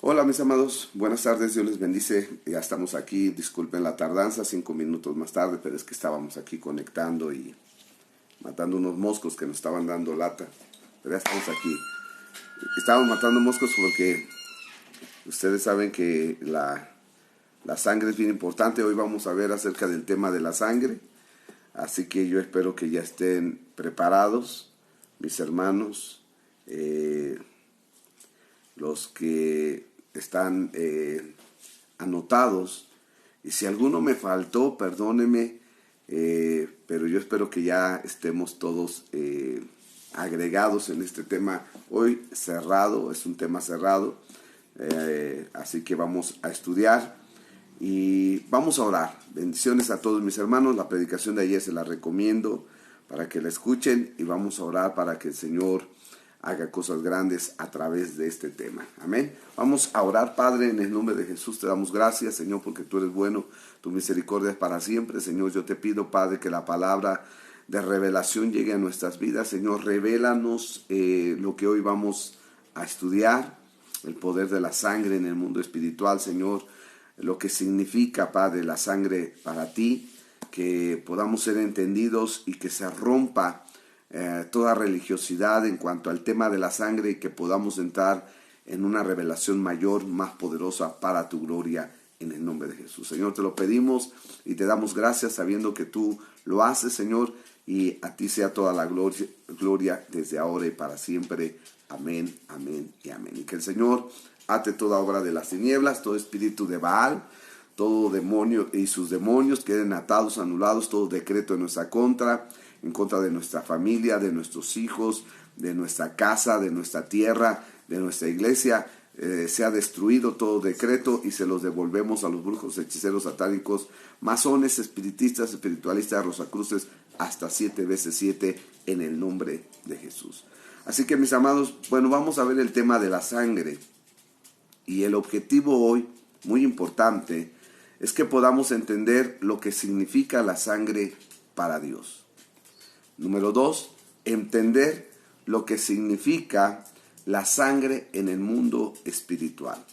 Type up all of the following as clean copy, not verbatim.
Hola mis amados, buenas tardes, Dios les bendice. Ya estamos aquí, disculpen la tardanza, 5 minutos más tarde, pero es que estábamos aquí conectando y matando unos moscos que nos estaban dando lata. Pero ya estamos aquí. Estábamos matando moscos porque ustedes saben que la sangre es bien importante. Hoy vamos a ver acerca del tema de la sangre. Así que yo espero que ya estén preparados, mis hermanos, los que están anotados. Y si alguno me faltó, perdóneme, pero yo espero que ya estemos todos agregados en este tema. Hoy cerrado, es un tema cerrado, así que vamos a estudiar y vamos a orar. Bendiciones a todos mis hermanos. La predicación de ayer se la recomiendo para que la escuchen y vamos a orar para que el Señor haga cosas grandes a través de este tema. Amén. Vamos a orar. Padre, en el nombre de Jesús te damos gracias, Señor, porque tú eres bueno, tu misericordia es para siempre. Señor, yo te pido, Padre, que la palabra de revelación llegue a nuestras vidas. Señor, revélanos lo que hoy vamos a estudiar, el poder de la sangre en el mundo espiritual, Señor, lo que significa, Padre, la sangre para ti, que podamos ser entendidos y que se rompa toda religiosidad en cuanto al tema de la sangre y que podamos entrar en una revelación mayor, más poderosa para tu gloria en el nombre de Jesús. Señor, te lo pedimos y te damos gracias sabiendo que tú lo haces, Señor, y a ti sea toda la gloria desde ahora y para siempre. Amén, amén y amén. Y que el Señor ate toda obra de las tinieblas, todo espíritu de Baal, todo demonio y sus demonios queden atados, anulados, todo decreto en nuestra contra, en contra de nuestra familia, de nuestros hijos, de nuestra casa, de nuestra tierra, de nuestra iglesia. Se ha destruido todo decreto y se los devolvemos a los brujos, hechiceros, satánicos, masones, espiritistas, espiritualistas, rosacruces, hasta 7 veces 7 en el nombre de Jesús. Así que mis amados, bueno, vamos a ver el tema de la sangre. Y el objetivo hoy, muy importante, es que podamos entender lo que significa la sangre para Dios. Número 2, entender lo que significa la sangre en el mundo espiritual.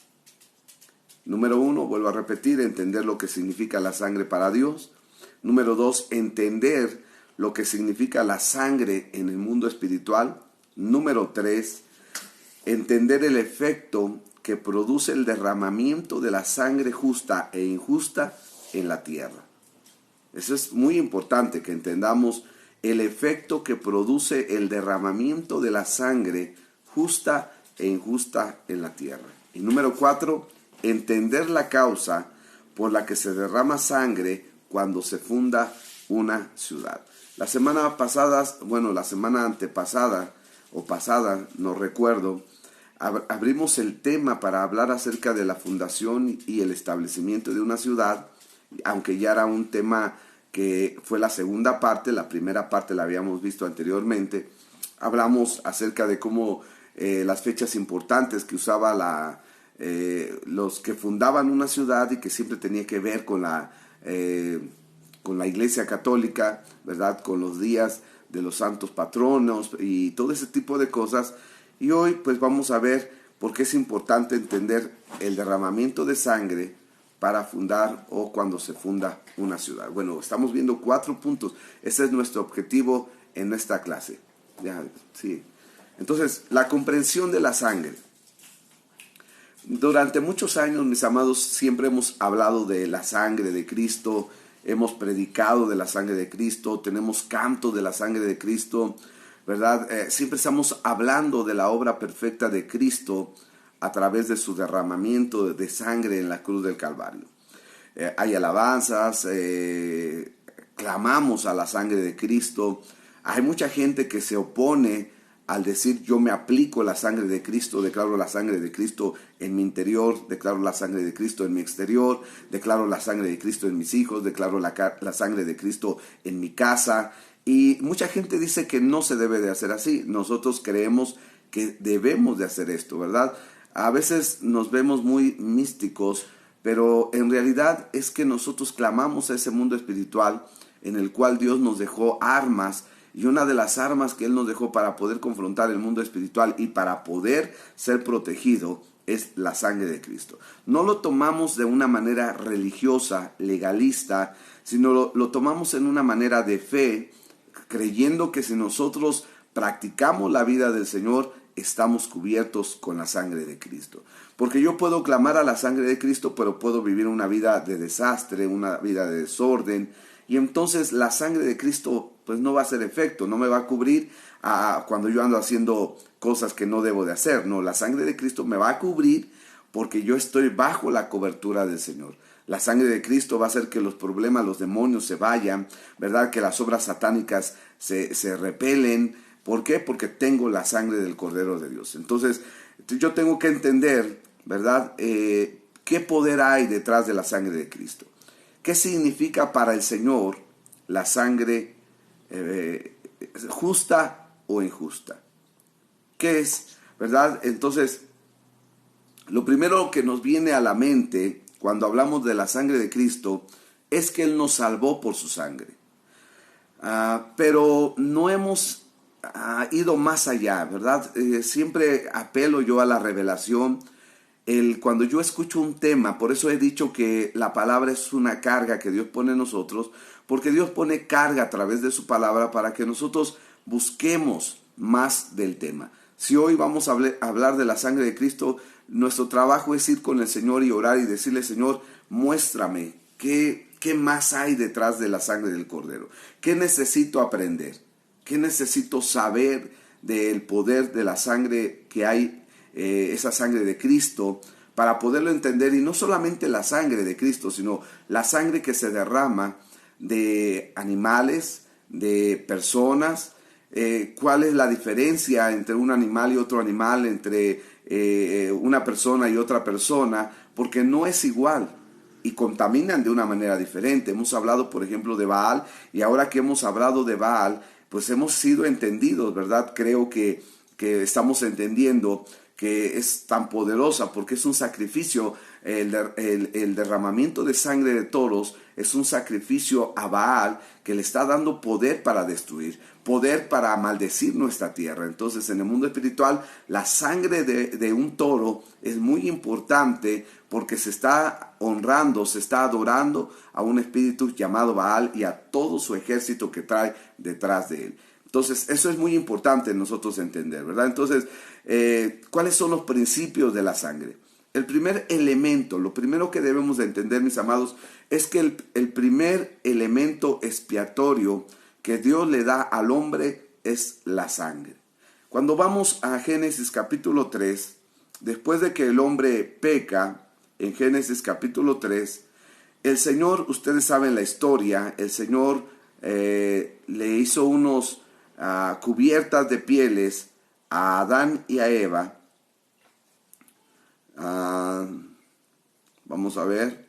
Número 1, vuelvo a repetir, entender lo que significa la sangre para Dios. Número 2, entender lo que significa la sangre en el mundo espiritual. Número 3, entender el efecto que produce el derramamiento de la sangre justa e injusta en la tierra. Eso es muy importante, que entendamos el efecto que produce el derramamiento de la sangre justa e injusta en la tierra. Y número 4, entender la causa por la que se derrama sangre cuando se funda una ciudad. La semana pasada, la semana antepasada o pasada, no recuerdo, abrimos el tema para hablar acerca de la fundación y el establecimiento de una ciudad, aunque ya era un tema que fue la segunda parte. La primera parte la habíamos visto anteriormente. Hablamos acerca de cómo las fechas importantes que usaba los que fundaban una ciudad y que siempre tenía que ver con la Iglesia Católica, ¿verdad? Con los días de los santos patronos y todo ese tipo de cosas. Y hoy pues vamos a ver por qué es importante entender el derramamiento de sangre para fundar o cuando se funda una ciudad. Bueno, estamos viendo 4 puntos. Ese es nuestro objetivo en esta clase. Ya, sí. Entonces, la comprensión de la sangre. Durante muchos años, mis amados, siempre hemos hablado de la sangre de Cristo, hemos predicado de la sangre de Cristo, tenemos canto de la sangre de Cristo, ¿verdad? Siempre estamos hablando de la obra perfecta de Cristo a través de su derramamiento de sangre en la cruz del Calvario. Hay alabanzas, clamamos a la sangre de Cristo. Hay mucha gente que se opone al decir yo me aplico la sangre de Cristo, declaro la sangre de Cristo en mi interior, declaro la sangre de Cristo en mi exterior, declaro la sangre de Cristo en mis hijos, declaro la sangre de Cristo en mi casa. Y mucha gente dice que no se debe de hacer así. Nosotros creemos que debemos de hacer esto, ¿verdad? A veces nos vemos muy místicos, pero en realidad es que nosotros clamamos a ese mundo espiritual en el cual Dios nos dejó armas, y una de las armas que Él nos dejó para poder confrontar el mundo espiritual y para poder ser protegido es la sangre de Cristo. No lo tomamos de una manera religiosa, legalista, sino lo tomamos en una manera de fe, creyendo que si nosotros practicamos la vida del Señor, estamos cubiertos con la sangre de Cristo. Porque yo puedo clamar a la sangre de Cristo, pero puedo vivir una vida de desastre, una vida de desorden, y entonces la sangre de Cristo pues no va a hacer efecto, no me va a cubrir cuando yo ando haciendo cosas que no debo de hacer. No, la sangre de Cristo me va a cubrir porque yo estoy bajo la cobertura del Señor. La sangre de Cristo va a hacer que los problemas, los demonios se vayan, ¿verdad? Que las obras satánicas se repelen. ¿Por qué? Porque tengo la sangre del Cordero de Dios. Entonces, yo tengo que entender, ¿verdad? ¿Qué poder hay detrás de la sangre de Cristo? ¿Qué significa para el Señor la sangre justa o injusta? ¿Qué es? ¿Verdad? Entonces, lo primero que nos viene a la mente cuando hablamos de la sangre de Cristo es que Él nos salvó por su sangre. Pero no hemos ido más allá, ¿verdad? Siempre apelo yo a la revelación. Cuando yo escucho un tema, por eso he dicho que la palabra es una carga que Dios pone en nosotros, porque Dios pone carga a través de su palabra para que nosotros busquemos más del tema. Si hoy vamos a hablar de la sangre de Cristo, nuestro trabajo es ir con el Señor y orar y decirle: Señor, muéstrame qué más hay detrás de la sangre del Cordero. ¿Qué necesito aprender? ¿Qué necesito saber del poder de la sangre que hay, esa sangre de Cristo, para poderlo entender? Y no solamente la sangre de Cristo, sino la sangre que se derrama de animales, de personas. ¿Cuál es la diferencia entre un animal y otro animal, entre una persona y otra persona? Porque no es igual y contaminan de una manera diferente. Hemos hablado, por ejemplo, de Baal, y ahora que hemos hablado de Baal, pues hemos sido entendidos, ¿verdad? Creo que estamos entendiendo que es tan poderosa porque es un sacrificio. El derramamiento de sangre de toros es un sacrificio a Baal que le está dando poder para destruir, poder para maldecir nuestra tierra. Entonces, en el mundo espiritual, la sangre de un toro es muy importante porque se está honrando, se está adorando a un espíritu llamado Baal y a todo su ejército que trae detrás de él. Entonces, eso es muy importante nosotros entender, ¿verdad? Entonces, ¿cuáles son los principios de la sangre? El primer elemento, lo primero que debemos de entender, mis amados, es que el primer elemento expiatorio que Dios le da al hombre es la sangre. Cuando vamos a Génesis capítulo 3, después de que el hombre peca, en Génesis capítulo 3, el Señor, ustedes saben la historia, el Señor le hizo unos cubiertas de pieles a Adán y a Eva. Vamos a ver,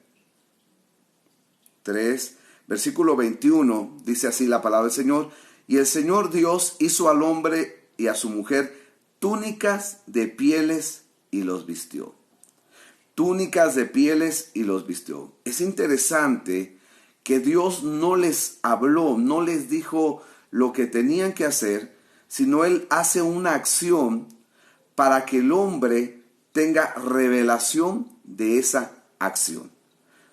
3, versículo 21, dice así la palabra del Señor: y el Señor Dios hizo al hombre y a su mujer túnicas de pieles y los vistió. Túnicas de pieles y los vistió. Es interesante que Dios no les habló, no les dijo lo que tenían que hacer, sino Él hace una acción para que el hombre tenga revelación de esa acción.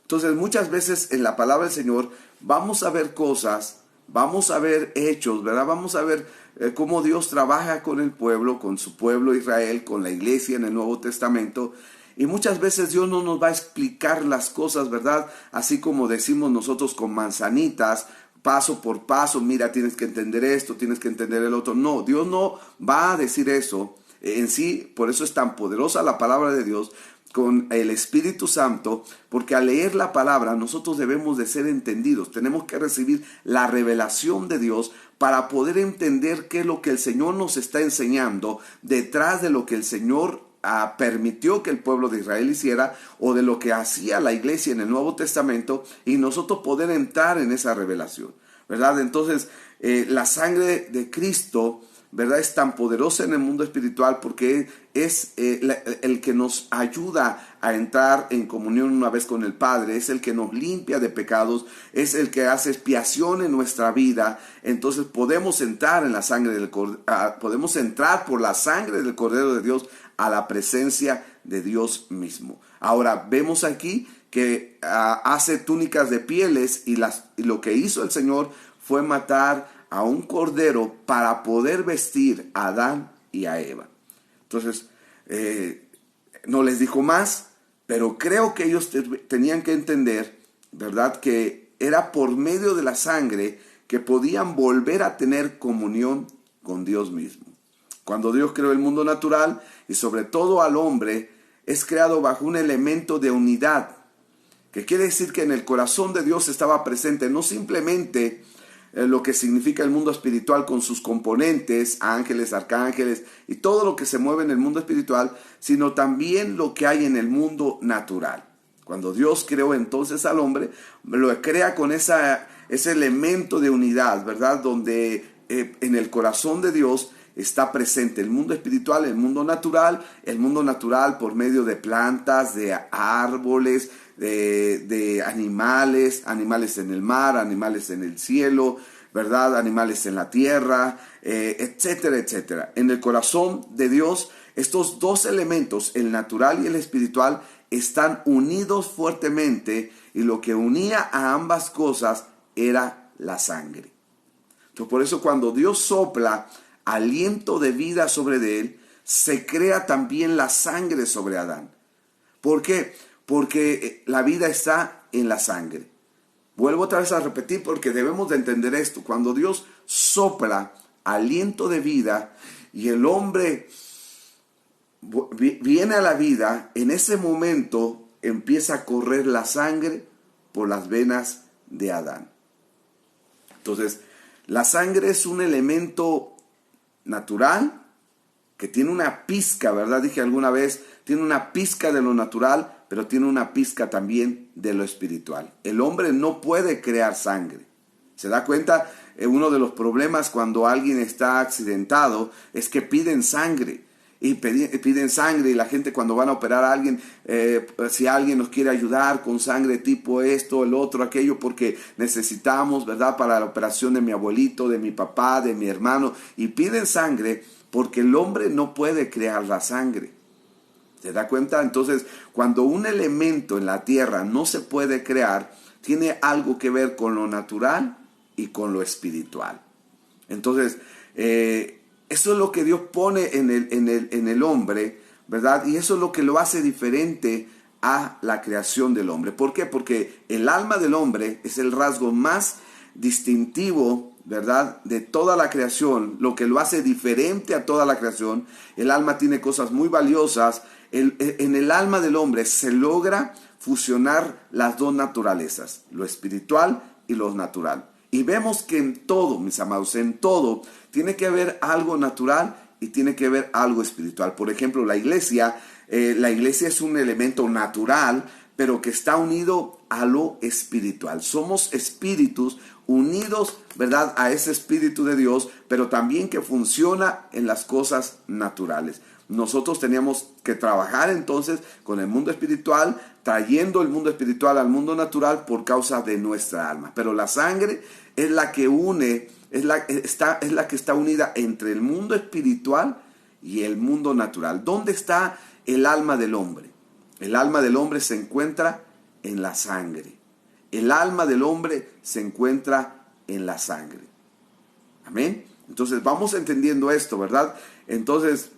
Entonces, muchas veces en la palabra del Señor vamos a ver cosas, vamos a ver hechos, ¿verdad? Vamos a ver cómo Dios trabaja con el pueblo, con su pueblo Israel, con la iglesia en el Nuevo Testamento. Y muchas veces Dios no nos va a explicar las cosas, ¿verdad? Así como decimos nosotros con manzanitas, paso por paso: mira, tienes que entender esto, tienes que entender el otro. No, Dios no va a decir eso en sí. Por eso es tan poderosa la palabra de Dios con el Espíritu Santo, porque al leer la palabra nosotros debemos de ser entendidos. Tenemos que recibir la revelación de Dios para poder entender qué es lo que el Señor nos está enseñando detrás de lo que el Señor permitió que el pueblo de Israel hiciera, o de lo que hacía la iglesia en el Nuevo Testamento, y nosotros poder entrar en esa revelación, ¿verdad? Entonces, la sangre de Cristo, ¿verdad?, es tan poderosa en el mundo espiritual porque es el que nos ayuda a entrar en comunión una vez con el Padre, es el que nos limpia de pecados, es el que hace expiación en nuestra vida. Entonces podemos entrar en la sangre podemos entrar por la sangre del Cordero de Dios a la presencia de Dios mismo. Ahora, vemos aquí que hace túnicas de pieles y lo que hizo el Señor fue matar a un cordero para poder vestir a Adán y a Eva. Entonces, no les dijo más, pero creo que ellos tenían que entender, ¿verdad?, que era por medio de la sangre que podían volver a tener comunión con Dios mismo. Cuando Dios creó el mundo natural y sobre todo al hombre, es creado bajo un elemento de unidad, que quiere decir que en el corazón de Dios estaba presente no simplemente lo que significa el mundo espiritual con sus componentes, ángeles, arcángeles y todo lo que se mueve en el mundo espiritual, sino también lo que hay en el mundo natural. Cuando Dios creó entonces al hombre, lo crea con ese elemento de unidad, ¿verdad? Donde en el corazón de Dios está presente el mundo espiritual, el mundo natural por medio de plantas, de árboles, de animales en el mar, animales en el cielo, ¿verdad? Animales en la tierra, etcétera, etcétera. En el corazón de Dios, estos dos elementos, el natural y el espiritual, están unidos fuertemente, y lo que unía a ambas cosas era la sangre. Entonces, por eso cuando Dios sopla aliento de vida sobre él, se crea también la sangre sobre Adán. ¿Por qué? Porque la vida está en la sangre. Vuelvo otra vez a repetir porque debemos de entender esto. Cuando Dios sopla aliento de vida y el hombre viene a la vida, en ese momento empieza a correr la sangre por las venas de Adán. Entonces, la sangre es un elemento natural que tiene una pizca, ¿verdad? Dije alguna vez, tiene una pizca de lo natural, pero tiene una pizca también de lo espiritual. El hombre no puede crear sangre. ¿Se da cuenta? Uno de los problemas cuando alguien está accidentado es que piden sangre. Y piden sangre, y la gente cuando van a operar a alguien, si alguien nos quiere ayudar con sangre tipo esto, el otro, aquello, porque necesitamos, ¿verdad?, para la operación de mi abuelito, de mi papá, de mi hermano, y piden sangre porque el hombre no puede crear la sangre. ¿Se da cuenta? Entonces, cuando un elemento en la tierra no se puede crear, tiene algo que ver con lo natural y con lo espiritual. Entonces, eso es lo que Dios pone en el hombre, ¿verdad? Y eso es lo que lo hace diferente a la creación del hombre. ¿Por qué? Porque el alma del hombre es el rasgo más distintivo, ¿verdad?, de toda la creación, lo que lo hace diferente a toda la creación. El alma tiene cosas muy valiosas. En el alma del hombre se logra fusionar las dos naturalezas, lo espiritual y lo natural. Y vemos que en todo, mis amados, en todo, tiene que haber algo natural y tiene que haber algo espiritual. Por ejemplo, la iglesia es un elemento natural, pero que está unido a lo espiritual. Somos espíritus unidos, ¿verdad?, a ese espíritu de Dios, pero también que funciona en las cosas naturales. Nosotros teníamos que trabajar entonces con el mundo espiritual, trayendo el mundo espiritual al mundo natural por causa de nuestra alma. Pero la sangre es la que une, es la que está unida entre el mundo espiritual y el mundo natural. ¿Dónde está el alma del hombre? El alma del hombre se encuentra en la sangre. El alma del hombre se encuentra en la sangre. Amén. Entonces vamos entendiendo esto, ¿verdad? Entonces,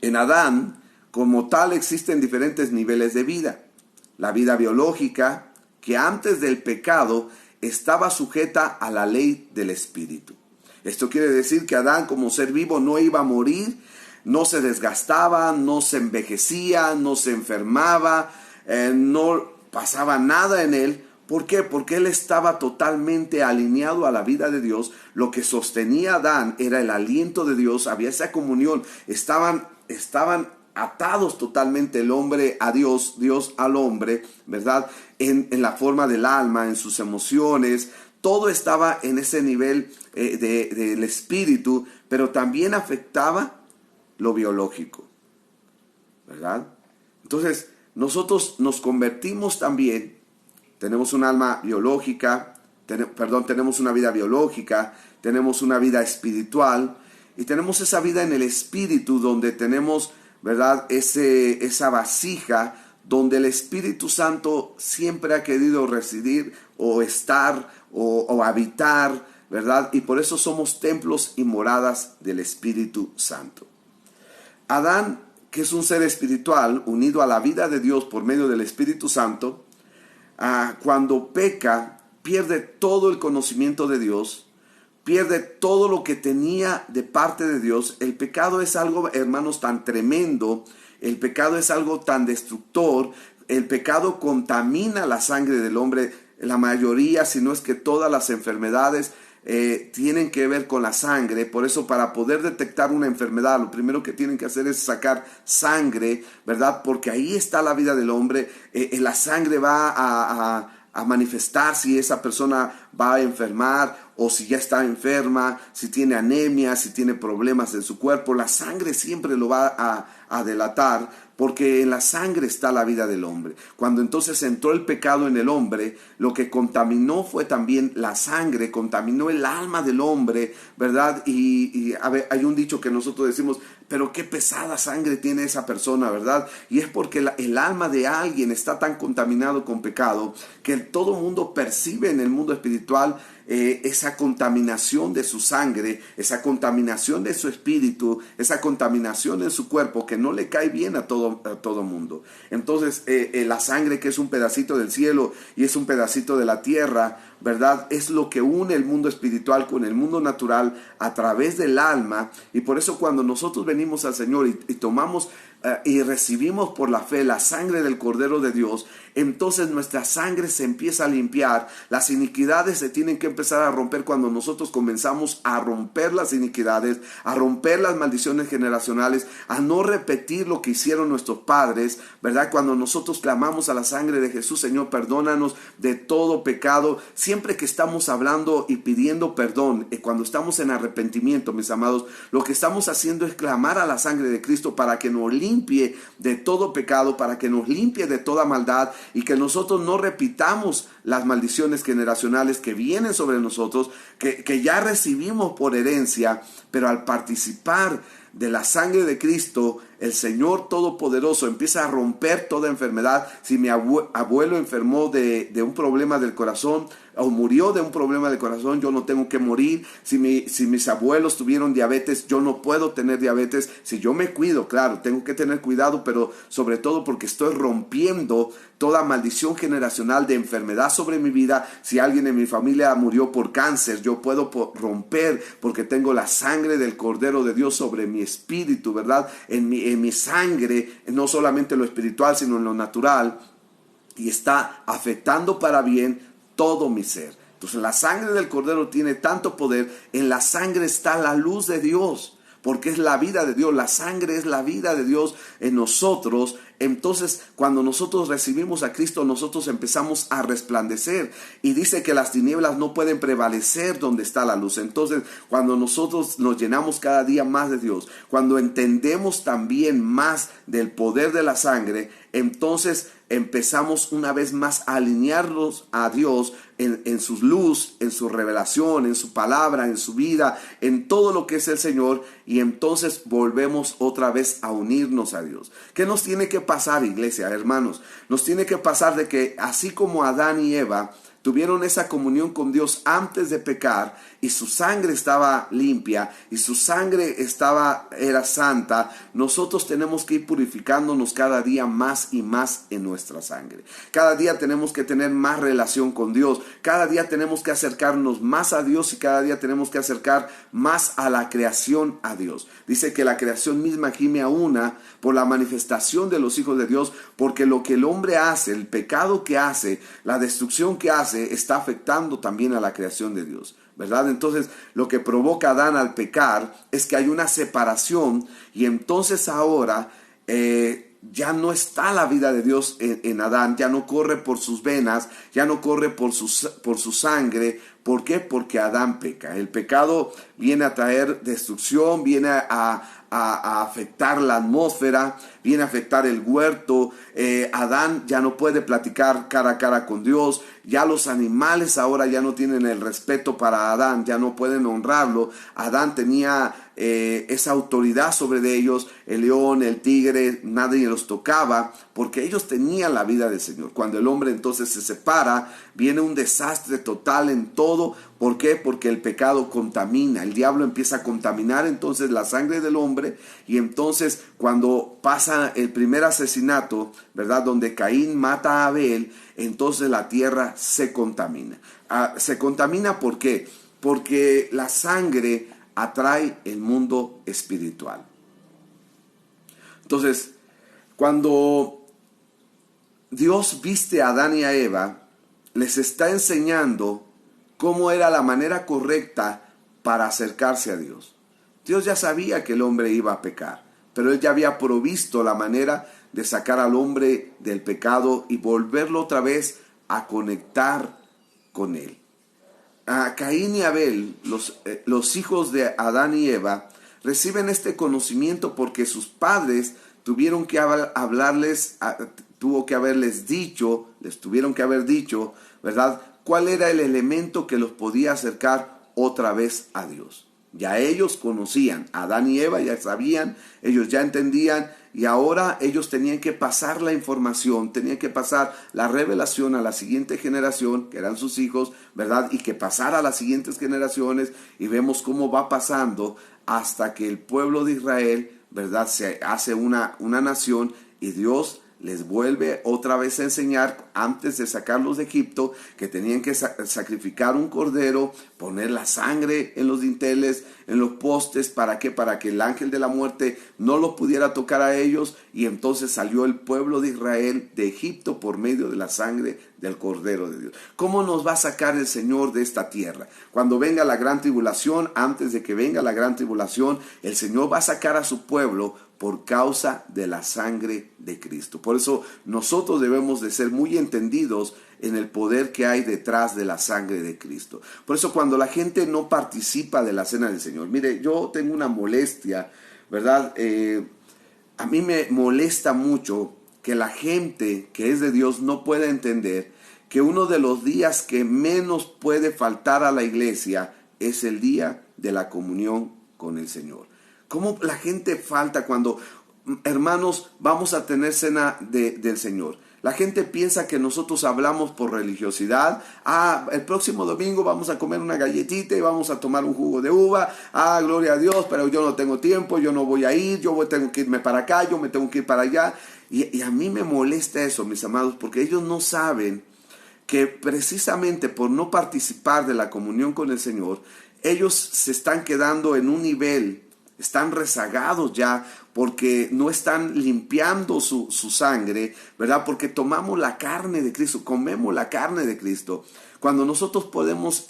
en Adán, como tal, existen diferentes niveles de vida. La vida biológica, que antes del pecado estaba sujeta a la ley del espíritu. Esto quiere decir que Adán, como ser vivo, no iba a morir, no se desgastaba, no se envejecía, no se enfermaba, no pasaba nada en él. ¿Por qué? Porque él estaba totalmente alineado a la vida de Dios. Lo que sostenía a Adán era el aliento de Dios, había esa comunión, estaban atados totalmente el hombre a Dios, Dios al hombre, ¿verdad? En la forma del alma, en sus emociones, todo estaba en ese nivel del espíritu, pero también afectaba lo biológico, ¿verdad? Entonces, nosotros nos convertimos también, tenemos un alma biológica, tenemos una vida biológica, tenemos una vida espiritual, y tenemos esa vida en el espíritu donde tenemos, ¿verdad? Esa vasija donde el Espíritu Santo siempre ha querido residir o estar o habitar, ¿verdad? Y por eso somos templos y moradas del Espíritu Santo. Adán, que es un ser espiritual unido a la vida de Dios por medio del Espíritu Santo, cuando peca, pierde todo el conocimiento de Dios, pierde todo lo que tenía de parte de Dios. El pecado es algo, hermanos, tan tremendo, el pecado es algo tan destructor, el pecado contamina la sangre del hombre. La mayoría, si no es que todas las enfermedades tienen que ver con la sangre. Por eso, para poder detectar una enfermedad, lo primero que tienen que hacer es sacar sangre, ¿verdad? Porque ahí está la vida del hombre. La sangre va a manifestar si esa persona va a enfermar o si ya está enferma, si tiene anemia, si tiene problemas en su cuerpo. La sangre siempre lo va a delatar, porque en la sangre está la vida del hombre. Cuando entonces entró el pecado en el hombre, lo que contaminó fue también la sangre, contaminó el alma del hombre, ¿verdad? Y a ver, hay un dicho que nosotros decimos, pero qué pesada sangre tiene esa persona, ¿verdad? Y es porque el alma de alguien está tan contaminado con pecado que todo mundo percibe en el mundo espiritual esa contaminación de su sangre, esa contaminación de su espíritu, esa contaminación en su cuerpo que no le cae bien a todo mundo. Entonces la sangre, que es un pedacito del cielo y es un pedacito de la tierra, ¿verdad? Es lo que une el mundo espiritual con el mundo natural a través del alma. Y por eso cuando nosotros venimos al Señor y tomamos y recibimos por la fe la sangre del Cordero de Dios, entonces nuestra sangre se empieza a limpiar. Las iniquidades se tienen que empezar a romper cuando nosotros comenzamos a romper las iniquidades, a romper las maldiciones generacionales, a no repetir lo que hicieron nuestros padres, ¿verdad? Cuando nosotros clamamos a la sangre de Jesús, Señor, perdónanos de todo pecado. Siempre que estamos hablando y pidiendo perdón, cuando estamos en arrepentimiento, mis amados, lo que estamos haciendo es clamar a la sangre de Cristo para que nos limpie de todo pecado, para que nos limpie de toda maldad y que nosotros no repitamos las maldiciones generacionales que vienen sobre nosotros, que ya recibimos por herencia, pero al participar de la sangre de Cristo, el Señor Todopoderoso empieza a romper toda enfermedad. Si mi abuelo enfermó de un problema del corazón o murió de un problema del corazón, yo no tengo que morir. Si mis abuelos tuvieron diabetes, yo no puedo tener diabetes. Si yo me cuido, claro, tengo que tener cuidado, pero sobre todo porque estoy rompiendo toda maldición generacional de enfermedad sobre mi vida. Si alguien en mi familia murió por cáncer, yo puedo romper porque tengo la sangre del Cordero de Dios sobre mi espíritu, ¿verdad? En mi sangre, no solamente lo espiritual, sino en lo natural, y está afectando para bien todo mi ser. Entonces la sangre del Cordero tiene tanto poder. En la sangre está la luz de Dios, porque es la vida de Dios. La sangre es la vida de Dios en nosotros. Entonces, cuando nosotros recibimos a Cristo, nosotros empezamos a resplandecer. Y dice que las tinieblas no pueden prevalecer donde está la luz. Entonces, cuando nosotros nos llenamos cada día más de Dios, cuando entendemos también más del poder de la sangre, entonces empezamos una vez más a alinearnos a Dios en su luz, en su revelación, en su palabra, en su vida, en todo lo que es el Señor, y entonces volvemos otra vez a unirnos a Dios. ¿Qué nos tiene que pasar, iglesia, hermanos? Nos tiene que pasar de que así como Adán y Eva tuvieron esa comunión con Dios antes de pecar, y su sangre estaba limpia, y su sangre era santa, nosotros tenemos que ir purificándonos cada día más y más en nuestra sangre. Cada día tenemos que tener más relación con Dios, cada día tenemos que acercarnos más a Dios, y cada día tenemos que acercar más a la creación a Dios. Dice que la creación misma gime a una por la manifestación de los hijos de Dios, porque lo que el hombre hace, el pecado que hace, la destrucción que hace, está afectando también a la creación de Dios, ¿verdad? Entonces, lo que provoca a Adán al pecar es que hay una separación, y entonces ahora ya no está la vida de Dios en Adán, ya no corre por sus venas, ya no corre por su sangre. ¿Por qué? Porque Adán peca. El pecado viene a traer destrucción, viene a afectar la atmósfera, viene a afectar el huerto. Adán ya no puede platicar cara a cara con Dios. Ya los animales ahora ya no tienen el respeto para Adán, ya no pueden honrarlo. Adán tenía esa autoridad sobre ellos. El león, el tigre, nadie los tocaba porque ellos tenían la vida del Señor. Cuando el hombre entonces se separa, viene un desastre total en todo. ¿Por qué? Porque el pecado contamina. El diablo empieza a contaminar entonces la sangre del hombre, y entonces cuando pasa el primer asesinato, ¿verdad?, donde Caín mata a Abel, entonces la tierra se contamina. Se contamina, ¿por qué? Porque la sangre atrae el mundo espiritual. Entonces, cuando Dios viste a Adán y a Eva, les está enseñando cómo era la manera correcta para acercarse a Dios. Dios ya sabía que el hombre iba a pecar, pero Él ya había provisto la manera de sacar al hombre del pecado y volverlo otra vez a conectar con Él. A Caín y Abel, los hijos de Adán y Eva, reciben este conocimiento porque sus padres tuvieron que hablarles, les tuvieron que haber dicho, ¿verdad?, cuál era el elemento que los podía acercar otra vez a Dios. Ya ellos conocían, Adán y Eva ya sabían, ellos ya entendían, y ahora ellos tenían que pasar la información, tenían que pasar la revelación a la siguiente generación, que eran sus hijos, ¿verdad? Y que pasara a las siguientes generaciones, y vemos cómo va pasando hasta que el pueblo de Israel, ¿verdad?, se hace una nación, y Dios les vuelve otra vez a enseñar, antes de sacarlos de Egipto, que tenían que sacrificar un cordero, poner la sangre en los dinteles, en los postes. ¿Para qué? Para que el ángel de la muerte no los pudiera tocar a ellos. Y entonces salió el pueblo de Israel de Egipto por medio de la sangre del cordero de Dios. ¿Cómo nos va a sacar el Señor de esta tierra? Cuando venga la gran tribulación, antes de que venga la gran tribulación, el Señor va a sacar a su pueblo por causa de la sangre de Cristo. Por eso nosotros debemos de ser muy entendidos en el poder que hay detrás de la sangre de Cristo. Por eso cuando la gente no participa de la cena del Señor, mire, yo tengo una molestia, ¿verdad? A mí me molesta mucho que la gente que es de Dios no pueda entender que uno de los días que menos puede faltar a la iglesia es el día de la comunión con el Señor. ¿Cómo la gente falta cuando, hermanos, vamos a tener cena del Señor? La gente piensa que nosotros hablamos por religiosidad. El próximo domingo vamos a comer una galletita y vamos a tomar un jugo de uva. Gloria a Dios, pero yo no tengo tiempo, yo no voy a ir, tengo que irme para acá, yo me tengo que ir para allá. Y a mí me molesta eso, mis amados, porque ellos no saben que precisamente por no participar de la comunión con el Señor, ellos se están quedando en un nivel, están rezagados ya, porque no están limpiando su sangre, ¿verdad? Porque tomamos la carne de Cristo, comemos la carne de Cristo. Cuando nosotros ponemos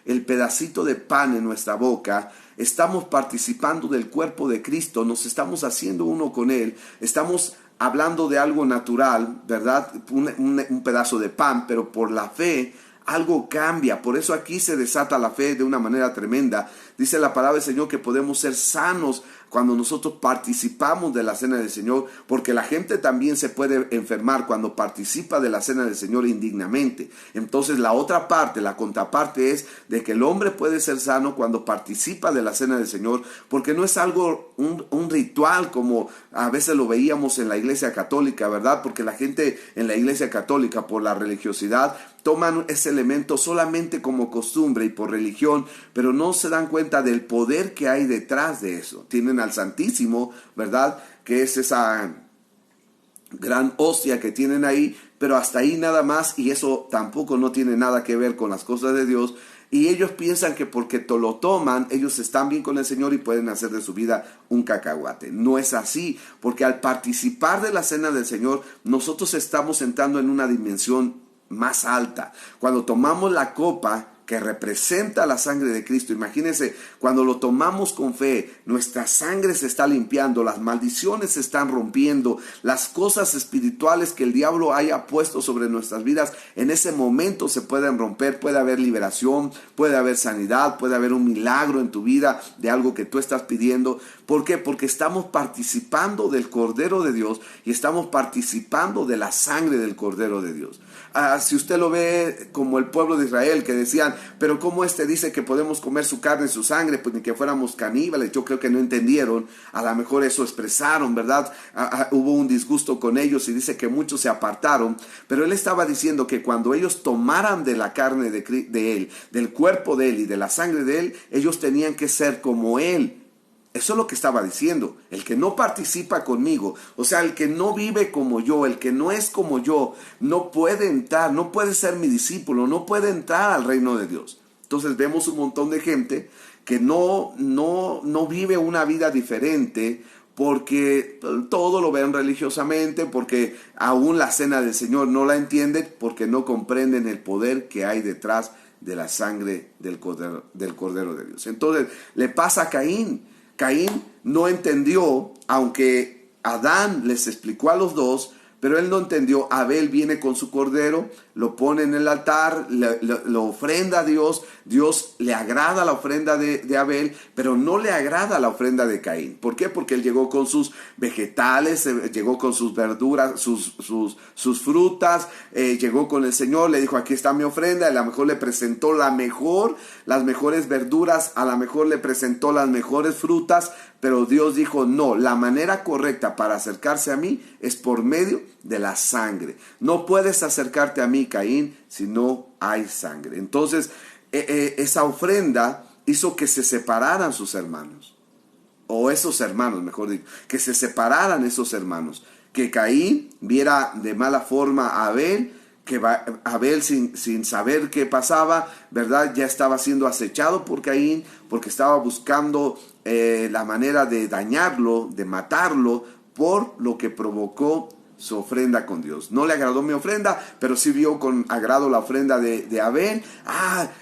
el pedacito de pan en nuestra boca, estamos participando del cuerpo de Cristo, nos estamos haciendo uno con Él, estamos hablando de algo natural, ¿verdad? Un pedazo de pan, pero por la fe algo cambia. Por eso aquí se desata la fe de una manera tremenda. Dice la palabra del Señor que podemos ser sanos cuando nosotros participamos de la cena del Señor, porque la gente también se puede enfermar cuando participa de la cena del Señor indignamente. Entonces la otra parte, la contraparte es de que el hombre puede ser sano cuando participa de la cena del Señor, porque no es algo, un ritual como a veces lo veíamos en la iglesia católica, ¿verdad? Porque la gente en la iglesia católica, por la religiosidad, toman ese elemento solamente como costumbre y por religión, pero no se dan cuenta del poder que hay detrás de eso. Tienen al Santísimo, ¿verdad?, que es esa gran hostia que tienen ahí, pero hasta ahí nada más, y eso tampoco no tiene nada que ver con las cosas de Dios. Y ellos piensan que porque lo toman, ellos están bien con el Señor y pueden hacer de su vida un cacahuate. No es así, porque al participar de la cena del Señor, nosotros estamos entrando en una dimensión más alta. Cuando tomamos la copa, que representa la sangre de Cristo. Imagínense, cuando lo tomamos con fe, nuestra sangre se está limpiando, las maldiciones se están rompiendo, las cosas espirituales que el diablo haya puesto sobre nuestras vidas, en ese momento se pueden romper, puede haber liberación, puede haber sanidad, puede haber un milagro en tu vida de algo que tú estás pidiendo. ¿Por qué? Porque estamos participando del Cordero de Dios y estamos participando de la sangre del Cordero de Dios. Si usted lo ve como el pueblo de Israel, que decían, pero ¿cómo dice que podemos comer su carne y su sangre? Pues ni que fuéramos caníbales. Yo creo que no entendieron, a lo mejor eso expresaron, ¿verdad? Hubo un disgusto con ellos y dice que muchos se apartaron, pero él estaba diciendo que cuando ellos tomaran de la carne de él, del cuerpo de él y de la sangre de él, ellos tenían que ser como él. Eso es lo que estaba diciendo. El que no participa conmigo, o sea, el que no vive como yo, el que no es como yo, no puede entrar, no puede ser mi discípulo, no puede entrar al reino de Dios. Entonces vemos un montón de gente que no vive una vida diferente porque todo lo ven religiosamente, porque aún la cena del Señor no la entienden, porque no comprenden el poder que hay detrás de la sangre del Cordero de Dios. Entonces le pasa a Caín. Caín no entendió, aunque Adán les explicó a los dos, pero él no entendió. Abel viene con su cordero, lo pone en el altar, lo ofrenda a Dios. Dios le agrada la ofrenda de Abel, pero no le agrada la ofrenda de Caín. ¿Por qué? Porque él llegó con sus vegetales, llegó con sus verduras, sus frutas, llegó con el Señor, le dijo, aquí está mi ofrenda. A lo mejor le presentó las mejores verduras, a lo mejor le presentó las mejores frutas, pero Dios dijo, no, la manera correcta para acercarse a mí es por medio de la sangre. No puedes acercarte a mí, Caín, si no hay sangre. Entonces, esa ofrenda hizo que se separaran sus hermanos, o esos hermanos, mejor dicho, que se separaran esos hermanos, que Caín viera de mala forma a Abel, que Abel sin saber qué pasaba, ¿verdad? Ya estaba siendo acechado por Caín, porque estaba buscando la manera de dañarlo, de matarlo, por lo que provocó su ofrenda con Dios. No le agradó mi ofrenda, pero sí vio con agrado la ofrenda de Abel.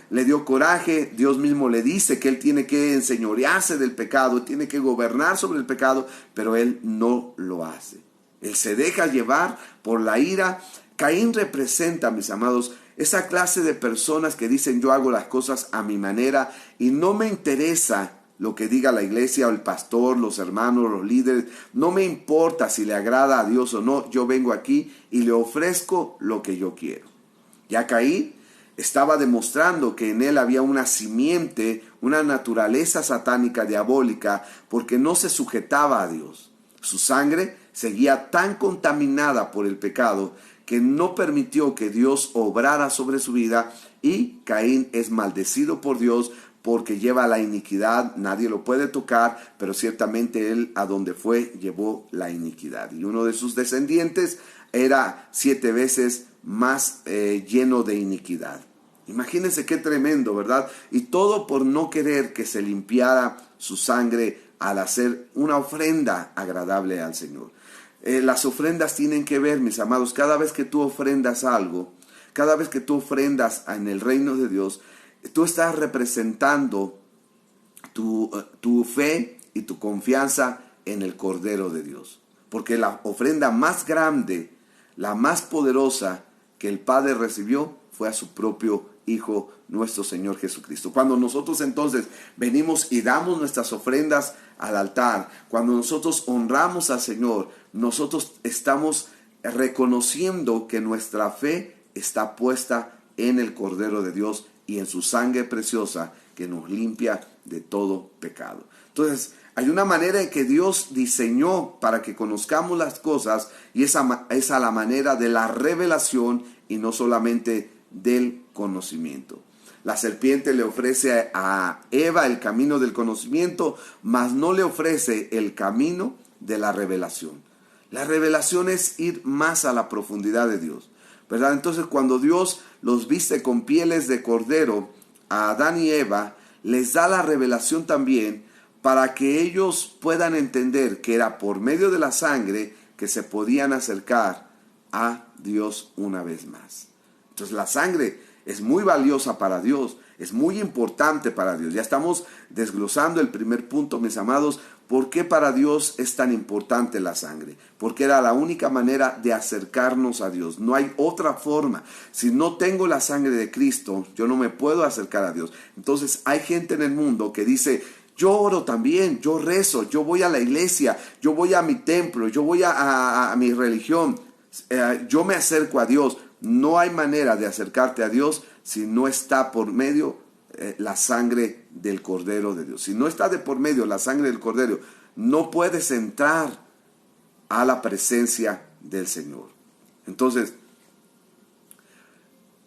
Le dio coraje. Dios mismo le dice que él tiene que enseñorearse del pecado, tiene que gobernar sobre el pecado, pero él no lo hace. Él se deja llevar por la ira. Caín representa, mis amados, esa clase de personas que dicen, yo hago las cosas a mi manera y no me interesa lo que diga la iglesia o el pastor, los hermanos, los líderes. No me importa si le agrada a Dios o no. Yo vengo aquí y le ofrezco lo que yo quiero. Ya Caín estaba demostrando que en él había una simiente, una naturaleza satánica diabólica, porque no se sujetaba a Dios. Su sangre seguía tan contaminada por el pecado que no permitió que Dios obrara sobre su vida, y Caín es maldecido por Dios porque lleva la iniquidad. Nadie lo puede tocar, pero ciertamente él a donde fue llevó la iniquidad. Y uno de sus descendientes era 7 veces más lleno de iniquidad. Imagínense qué tremendo, ¿verdad? Y todo por no querer que se limpiara su sangre al hacer una ofrenda agradable al Señor. Las ofrendas tienen que ver, mis amados, cada vez que tú ofrendas algo, cada vez que tú ofrendas en el reino de Dios, tú estás representando tu fe y tu confianza en el Cordero de Dios. Porque la ofrenda más grande, la más poderosa que el Padre recibió fue a su propio Hijo, nuestro Señor Jesucristo. Cuando nosotros entonces venimos y damos nuestras ofrendas al altar, cuando nosotros honramos al Señor, nosotros estamos reconociendo que nuestra fe está puesta en el Cordero de Dios y en su sangre preciosa que nos limpia de todo pecado. Entonces, hay una manera en que Dios diseñó para que conozcamos las cosas, y esa es a la manera de la revelación y no solamente del conocimiento. La serpiente le ofrece a Eva el camino del conocimiento, mas no le ofrece el camino de la revelación. La revelación es ir más a la profundidad de Dios, ¿verdad? Entonces, cuando Dios los viste con pieles de cordero a Adán y Eva, les da la revelación también para que ellos puedan entender que era por medio de la sangre que se podían acercar a Dios una vez más. Entonces la sangre es muy valiosa para Dios, es muy importante para Dios. Ya estamos desglosando el primer punto, mis amados. ¿Por qué para Dios es tan importante la sangre? Porque era la única manera de acercarnos a Dios. No hay otra forma. Si no tengo la sangre de Cristo, yo no me puedo acercar a Dios. Entonces hay gente en el mundo que dice: yo oro también, yo rezo, yo voy a la iglesia, yo voy a mi templo, yo voy a mi religión, yo me acerco a Dios. No hay manera de acercarte a Dios si no está por medio la sangre del Cordero de Dios. Si no está de por medio la sangre del Cordero, no puedes entrar a la presencia del Señor. Entonces,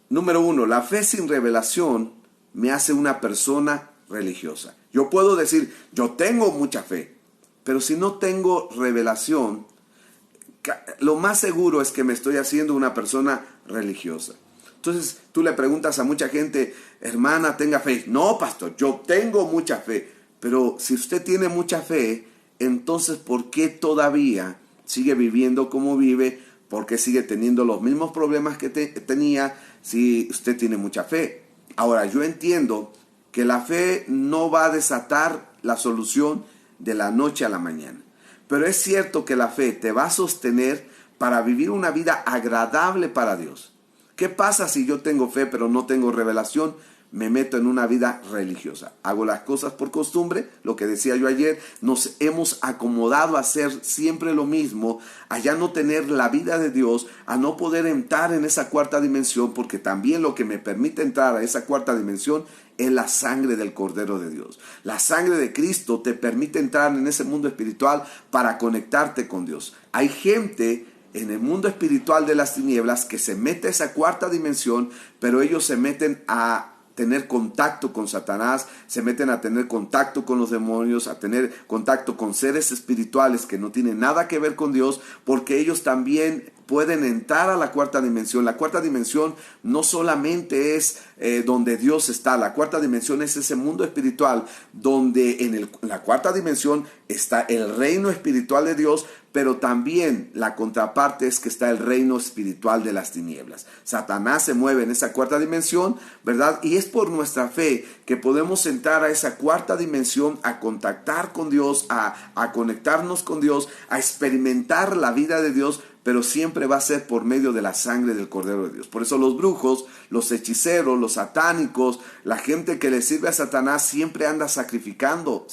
número 1, la fe sin revelación me hace una persona religiosa. Yo puedo decir, yo tengo mucha fe, pero si no tengo revelación, lo más seguro es que me estoy haciendo una persona religiosa. Entonces tú le preguntas a mucha gente: hermana, ¿tenga fe? No, pastor, yo tengo mucha fe. Pero si usted tiene mucha fe, entonces ¿por qué todavía sigue viviendo como vive? ¿Por qué sigue teniendo los mismos problemas que tenía si usted tiene mucha fe? Ahora, yo entiendo que la fe no va a desatar la solución de la noche a la mañana. Pero es cierto que la fe te va a sostener para vivir una vida agradable para Dios. ¿Qué pasa si yo tengo fe pero no tengo revelación? Me meto en una vida religiosa. Hago las cosas por costumbre, lo que decía yo ayer. Nos hemos acomodado a hacer siempre lo mismo, a ya no tener la vida de Dios, a no poder entrar en esa cuarta dimensión, porque también lo que me permite entrar a esa cuarta dimensión es la sangre del Cordero de Dios. La sangre de Cristo te permite entrar en ese mundo espiritual para conectarte con Dios. Hay gente en el mundo espiritual de las tinieblas que se mete a esa cuarta dimensión, pero ellos se meten a tener contacto con Satanás, se meten a tener contacto con los demonios, a tener contacto con seres espirituales que no tienen nada que ver con Dios, porque ellos también pueden entrar a la cuarta dimensión. La cuarta dimensión no solamente es donde Dios está. La cuarta dimensión es ese mundo espiritual donde en la cuarta dimensión está el reino espiritual de Dios, pero también la contraparte es que está el reino espiritual de las tinieblas. Satanás se mueve en esa cuarta dimensión, ¿verdad? Y es por nuestra fe que podemos entrar a esa cuarta dimensión, a contactar con Dios, a conectarnos con Dios, a experimentar la vida de Dios, pero siempre va a ser por medio de la sangre del Cordero de Dios. Por eso los brujos, los hechiceros, los satánicos, la gente que le sirve a Satanás siempre anda sacrificando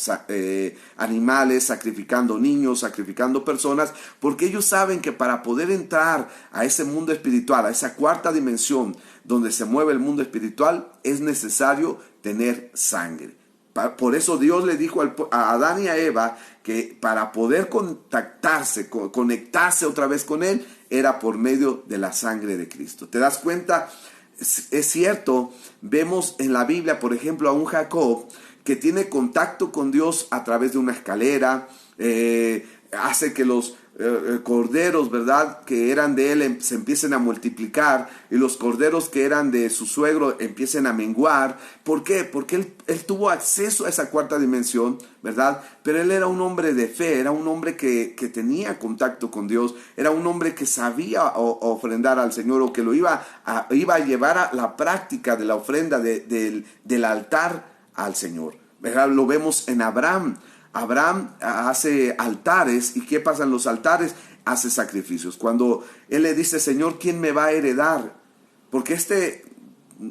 animales, sacrificando niños, sacrificando personas, porque ellos saben que para poder entrar a ese mundo espiritual, a esa cuarta dimensión donde se mueve el mundo espiritual, es necesario tener sangre. Por eso Dios le dijo a Adán y a Eva que para poder conectarse otra vez con Él, era por medio de la sangre de Cristo. ¿Te das cuenta? Es cierto, vemos en la Biblia, por ejemplo, a un Jacob que tiene contacto con Dios a través de una escalera, hace que los corderos, ¿verdad?, que eran de él se empiecen a multiplicar, y los corderos que eran de su suegro empiecen a menguar. ¿Por qué? Porque él tuvo acceso a esa cuarta dimensión, ¿verdad? Pero él era un hombre de fe, era un hombre que tenía contacto con Dios, era un hombre que sabía ofrendar al Señor, o que lo iba a llevar a la práctica de la ofrenda del altar al Señor, ¿verdad? Lo vemos en Abraham. Abraham hace altares. ¿Y qué pasa en los altares? Hace sacrificios. Cuando él le dice: Señor, ¿quién me va a heredar? Porque este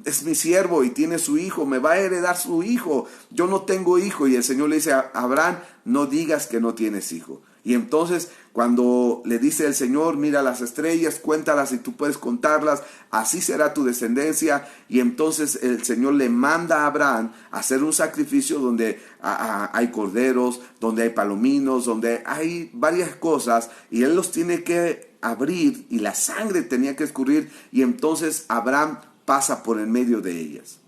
es mi siervo y tiene su hijo, me va a heredar su hijo. Yo no tengo hijo. Y el Señor le dice a Abraham: no digas que no tienes hijo. Y entonces cuando le dice el Señor: mira las estrellas, cuéntalas y tú puedes contarlas, así será tu descendencia. Y entonces el Señor le manda a Abraham a hacer un sacrificio donde hay corderos, donde hay palominos, donde hay varias cosas, y él los tiene que abrir y la sangre tenía que escurrir, y entonces Abraham pasa por en medio de ellas.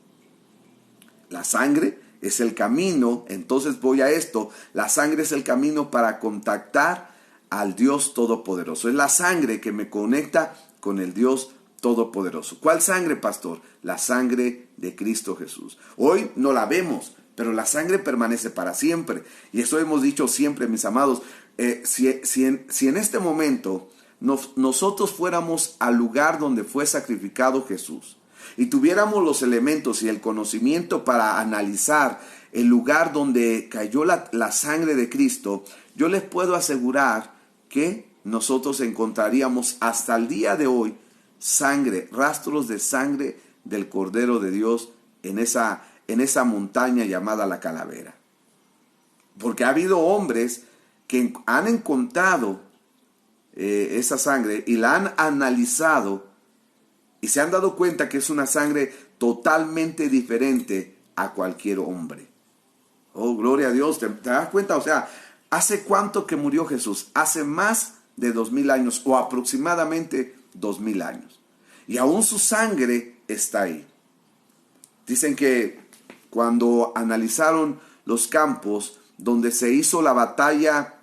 La sangre es el camino. Entonces voy a esto: la sangre es el camino para contactar al Dios Todopoderoso. Es la sangre que me conecta con el Dios Todopoderoso. ¿Cuál sangre, pastor? La sangre de Cristo Jesús. Hoy no la vemos, pero la sangre permanece para siempre. Y eso hemos dicho siempre, mis amados. Si en este momento nosotros fuéramos al lugar donde fue sacrificado Jesús, y tuviéramos los elementos y el conocimiento para analizar el lugar donde cayó la sangre de Cristo, yo les puedo asegurar que nosotros encontraríamos hasta el día de hoy sangre, rastros de sangre del Cordero de Dios en esa montaña llamada la Calavera. Porque ha habido hombres que han encontrado esa sangre y la han analizado y se han dado cuenta que es una sangre totalmente diferente a cualquier hombre. Oh, gloria a Dios, ¿te das cuenta? O sea, ¿hace cuánto que murió Jesús? Hace más de 2000 años o aproximadamente 2000 años. Y aún su sangre está ahí. Dicen que cuando analizaron los campos donde se hizo la batalla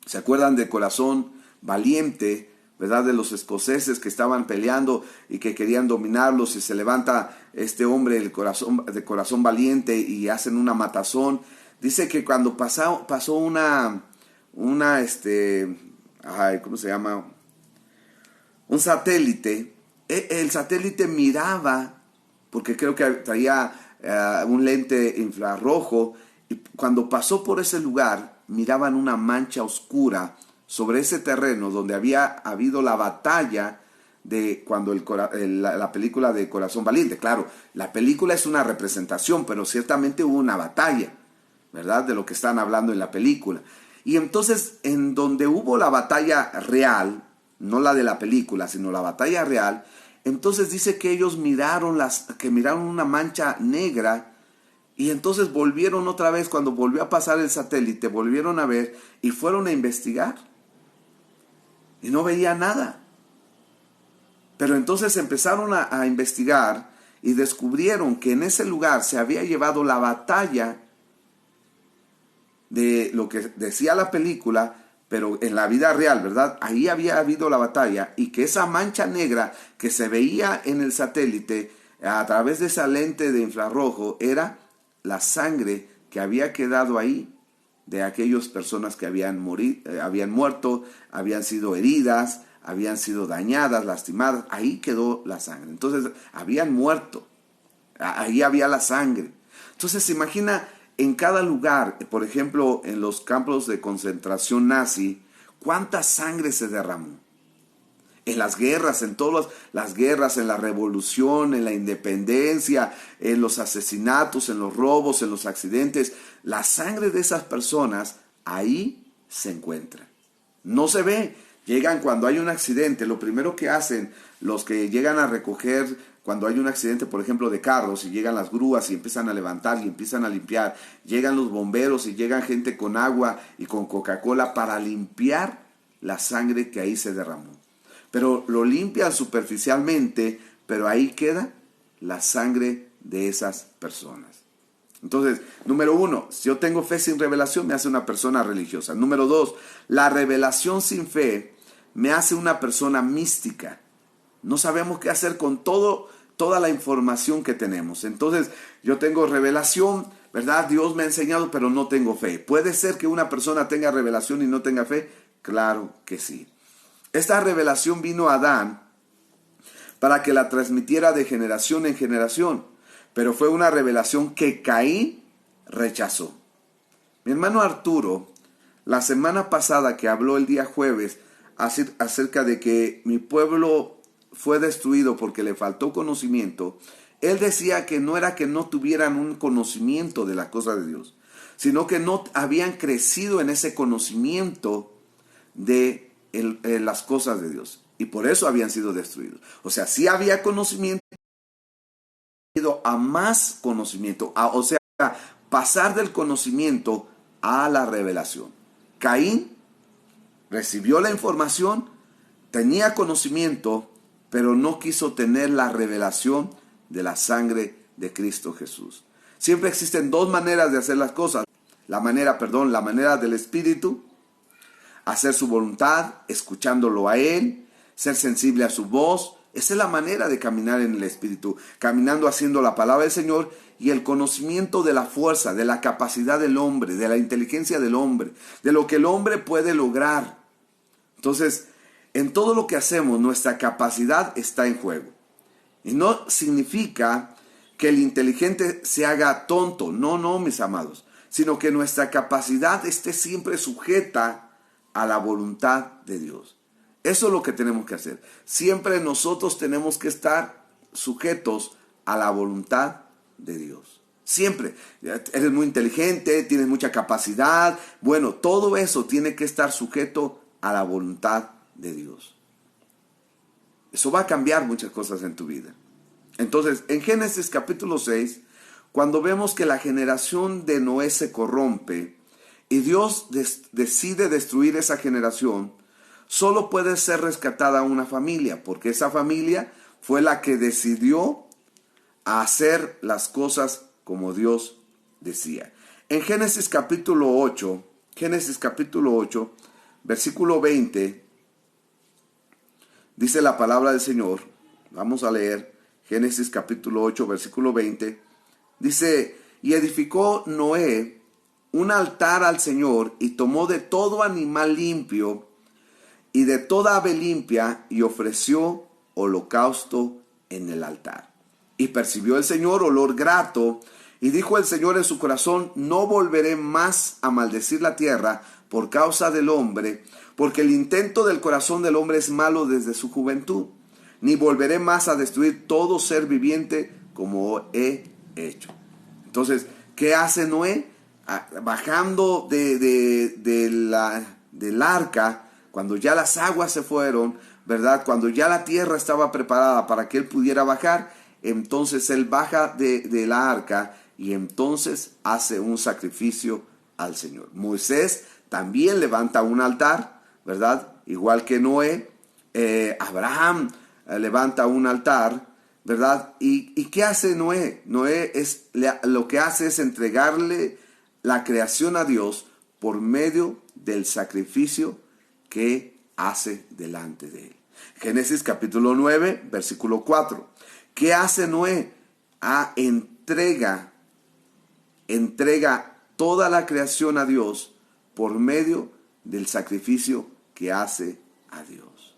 ¿se acuerdan de Corazón Valiente? ¿Verdad? De los escoceses que estaban peleando y que querían dominarlos, y se levanta este hombre de corazón valiente y hacen una matazón. Dice que cuando pasó ¿cómo se llama? Un satélite. El satélite miraba, porque creo que traía un lente infrarrojo, y cuando pasó por ese lugar, miraban una mancha oscura sobre ese terreno donde había habido la batalla de cuando la película de Corazón Valiente. Claro, la película es una representación, pero ciertamente hubo una batalla, ¿verdad? De lo que están hablando en la película. Y entonces, en donde hubo la batalla real, no la de la película, sino la batalla real, entonces dice que ellos miraron una mancha negra. Y entonces volvieron otra vez, cuando volvió a pasar el satélite, volvieron a ver y fueron a investigar. Y no veía nada. Pero entonces empezaron a investigar y descubrieron que en ese lugar se había llevado la batalla de lo que decía la película, pero en la vida real, ¿verdad? Ahí había habido la batalla, y que esa mancha negra que se veía en el satélite a través de esa lente de infrarrojo era la sangre que había quedado ahí de aquellas personas que habían muerto, habían sido heridas, habían sido dañadas, lastimadas. Ahí quedó la sangre. Entonces, habían muerto. Ahí había la sangre. Entonces, se imagina en cada lugar, por ejemplo, en los campos de concentración nazi, cuánta sangre se derramó. En las guerras, en todas las guerras, en la revolución, en la independencia, en los asesinatos, en los robos, en los accidentes, la sangre de esas personas ahí se encuentra. No se ve. Llegan cuando hay un accidente, lo primero que hacen los que llegan a recoger cuando hay un accidente, por ejemplo, de carros, y llegan las grúas y empiezan a levantar y empiezan a limpiar, llegan los bomberos y llegan gente con agua y con Coca-Cola para limpiar la sangre que ahí se derramó. Pero lo limpian superficialmente, pero ahí queda la sangre de esas personas. Entonces, número 1, si yo tengo fe sin revelación, me hace una persona religiosa. Número 2, la revelación sin fe me hace una persona mística. No sabemos qué hacer con toda la información que tenemos. Entonces, yo tengo revelación, ¿verdad? Dios me ha enseñado, pero no tengo fe. ¿Puede ser que una persona tenga revelación y no tenga fe? Claro que sí. Esta revelación vino a Adán para que la transmitiera de generación en generación, pero fue una revelación que Caín rechazó. Mi hermano Arturo, la semana pasada que habló el día jueves acerca de que mi pueblo fue destruido porque le faltó conocimiento, él decía que no era que no tuvieran un conocimiento de la cosa de Dios, sino que no habían crecido en ese conocimiento de las cosas de Dios, y por eso habían sido destruidos. O sea, sí había conocimiento, a más conocimiento, o sea, pasar del conocimiento a la revelación. Caín recibió la información, tenía conocimiento, pero no quiso tener la revelación de la sangre de Cristo Jesús. Siempre existen dos maneras de hacer las cosas. La manera del Espíritu, hacer su voluntad, escuchándolo a Él, ser sensible a su voz. Esa es la manera de caminar en el Espíritu, caminando haciendo la palabra del Señor, y el conocimiento de la fuerza, de la capacidad del hombre, de la inteligencia del hombre, de lo que el hombre puede lograr. Entonces, en todo lo que hacemos, nuestra capacidad está en juego. Y no significa que el inteligente se haga tonto. No, no, mis amados. Sino que nuestra capacidad esté siempre sujeta a la voluntad de Dios. Eso es lo que tenemos que hacer. Siempre nosotros tenemos que estar sujetos a la voluntad de Dios. Siempre. Eres muy inteligente, tienes mucha capacidad. Bueno, todo eso tiene que estar sujeto a la voluntad de Dios. Eso va a cambiar muchas cosas en tu vida. Entonces, en Génesis capítulo 6, cuando vemos que la generación de Noé se corrompe y Dios decide destruir esa generación, solo puede ser rescatada una familia, porque esa familia fue la que decidió hacer las cosas como Dios decía. En Génesis capítulo 8, versículo 20, dice la palabra del Señor. Vamos a leer Génesis capítulo 8, versículo 20. Dice, y edificó Noé un altar al Señor y tomó de todo animal limpio y de toda ave limpia y ofreció holocausto en el altar. Y percibió el Señor olor grato, y dijo el Señor en su corazón, no volveré más a maldecir la tierra por causa del hombre, porque el intento del corazón del hombre es malo desde su juventud, ni volveré más a destruir todo ser viviente como he hecho. Entonces, ¿qué hace Noé? Bajando del arca, cuando ya las aguas se fueron, ¿verdad? Cuando ya la tierra estaba preparada para que él pudiera bajar, entonces él baja de la arca y entonces hace un sacrificio al Señor. Moisés también levanta un altar, ¿verdad? Igual que Noé. Abraham levanta un altar, ¿verdad? ¿Y qué hace Noé? Noé lo que hace es entregarle la creación a Dios por medio del sacrificio que hace delante de él. Génesis capítulo 9, versículo 4. ¿Qué hace Noé? Entrega toda la creación a Dios por medio del sacrificio que hace a Dios.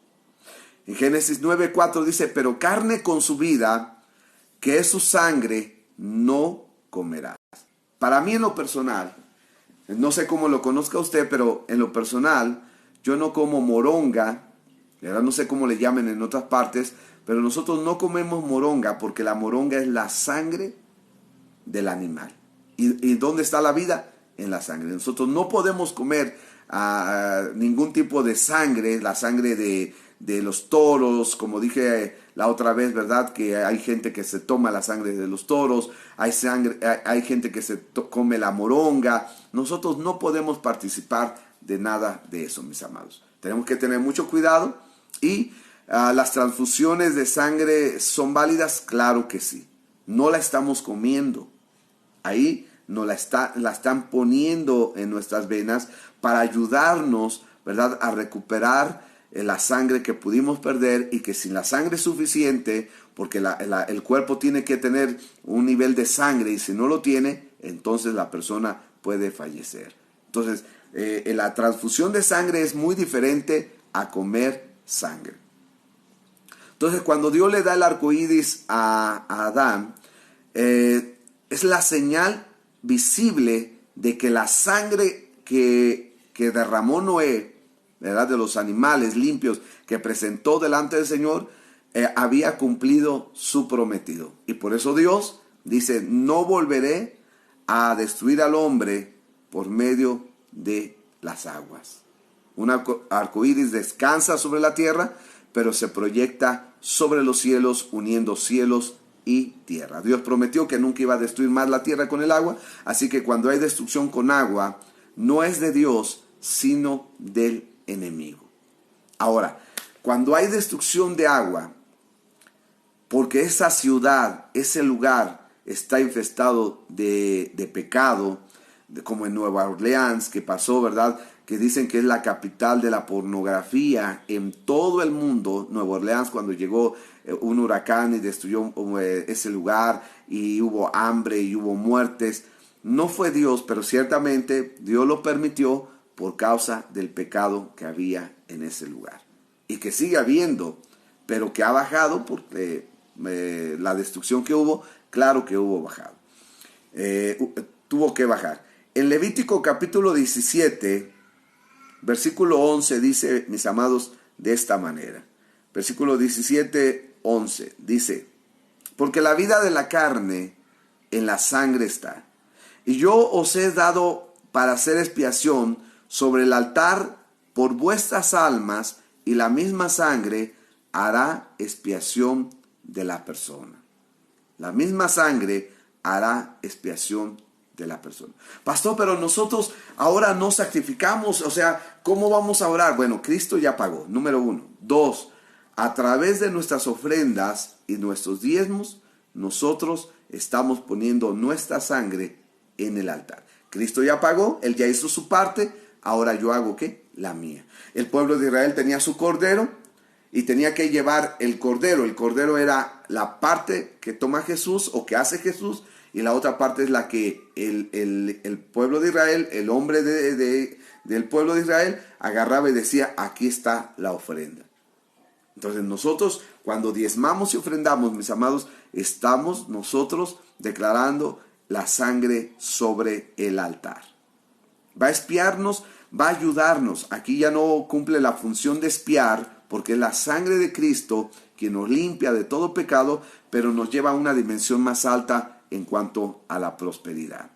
En Génesis 9:4 dice, pero carne con su vida, que es su sangre, no comerás. Para mí en lo personal, no sé cómo lo conozca usted, pero en lo personal, yo no como moronga, ¿verdad? No sé cómo le llamen en otras partes, pero nosotros no comemos moronga porque la moronga es la sangre del animal. ¿Y dónde está la vida? En la sangre. Nosotros no podemos comer ningún tipo de sangre, la sangre de los toros, como dije la otra vez, ¿verdad? Que hay gente que se toma la sangre de los toros, hay gente que se come la moronga. Nosotros no podemos participar de nada de eso, mis amados. Tenemos que tener mucho cuidado. Y las transfusiones de sangre son válidas, claro que sí. No la estamos comiendo. Ahí nos la están poniendo en nuestras venas para ayudarnos, ¿verdad?, a recuperar la sangre que pudimos perder, y que sin la sangre suficiente, porque el cuerpo tiene que tener un nivel de sangre, y si no lo tiene, entonces la persona puede fallecer. Entonces, la transfusión de sangre es muy diferente a comer sangre. Entonces, cuando Dios le da el arco iris a Adán, es la señal visible de que la sangre que derramó Noé, ¿verdad?, de los animales limpios que presentó delante del Señor, había cumplido su prometido. Y por eso Dios dice, no volveré a destruir al hombre por medio de las aguas. Un arco iris descansa sobre la tierra, pero se proyecta sobre los cielos, uniendo cielos y tierra. Dios prometió que nunca iba a destruir más la tierra con el agua, así que cuando hay destrucción con agua, no es de Dios, sino del enemigo. Ahora, cuando hay destrucción de agua, porque esa ciudad, ese lugar está infestado de pecado, como en Nueva Orleans, que pasó, ¿verdad?, que dicen que es la capital de la pornografía en todo el mundo. Nueva Orleans, cuando llegó un huracán y destruyó ese lugar, y hubo hambre y hubo muertes, no fue Dios, pero ciertamente Dios lo permitió por causa del pecado que había en ese lugar, y que sigue habiendo, pero que ha bajado la destrucción que hubo, claro que hubo bajado. Tuvo que bajar. En Levítico capítulo 17, versículo 11 dice, mis amados, de esta manera. Versículo 17, 11 dice: porque la vida de la carne en la sangre está, y yo os he dado para hacer expiación sobre el altar por vuestras almas, y la misma sangre hará expiación de la persona. La misma sangre hará expiación de la persona. Pastor, pero nosotros ahora no sacrificamos, o sea, ¿cómo vamos a orar? Bueno, Cristo ya pagó, número 1. 2, a través de nuestras ofrendas y nuestros diezmos, nosotros estamos poniendo nuestra sangre en el altar. Cristo ya pagó, Él ya hizo su parte, ahora yo hago ¿qué? La mía. El pueblo de Israel tenía su cordero y tenía que llevar el cordero. El cordero era la parte que toma Jesús o que hace Jesús, y la otra parte es la que el pueblo de Israel, el hombre del pueblo de Israel, agarraba y decía: aquí está la ofrenda. Entonces nosotros, cuando diezmamos y ofrendamos, mis amados, estamos nosotros declarando la sangre sobre el altar. Va a expiarnos, va a ayudarnos. Aquí ya no cumple la función de expiar, porque es la sangre de Cristo quien nos limpia de todo pecado, pero nos lleva a una dimensión más alta en cuanto a la prosperidad.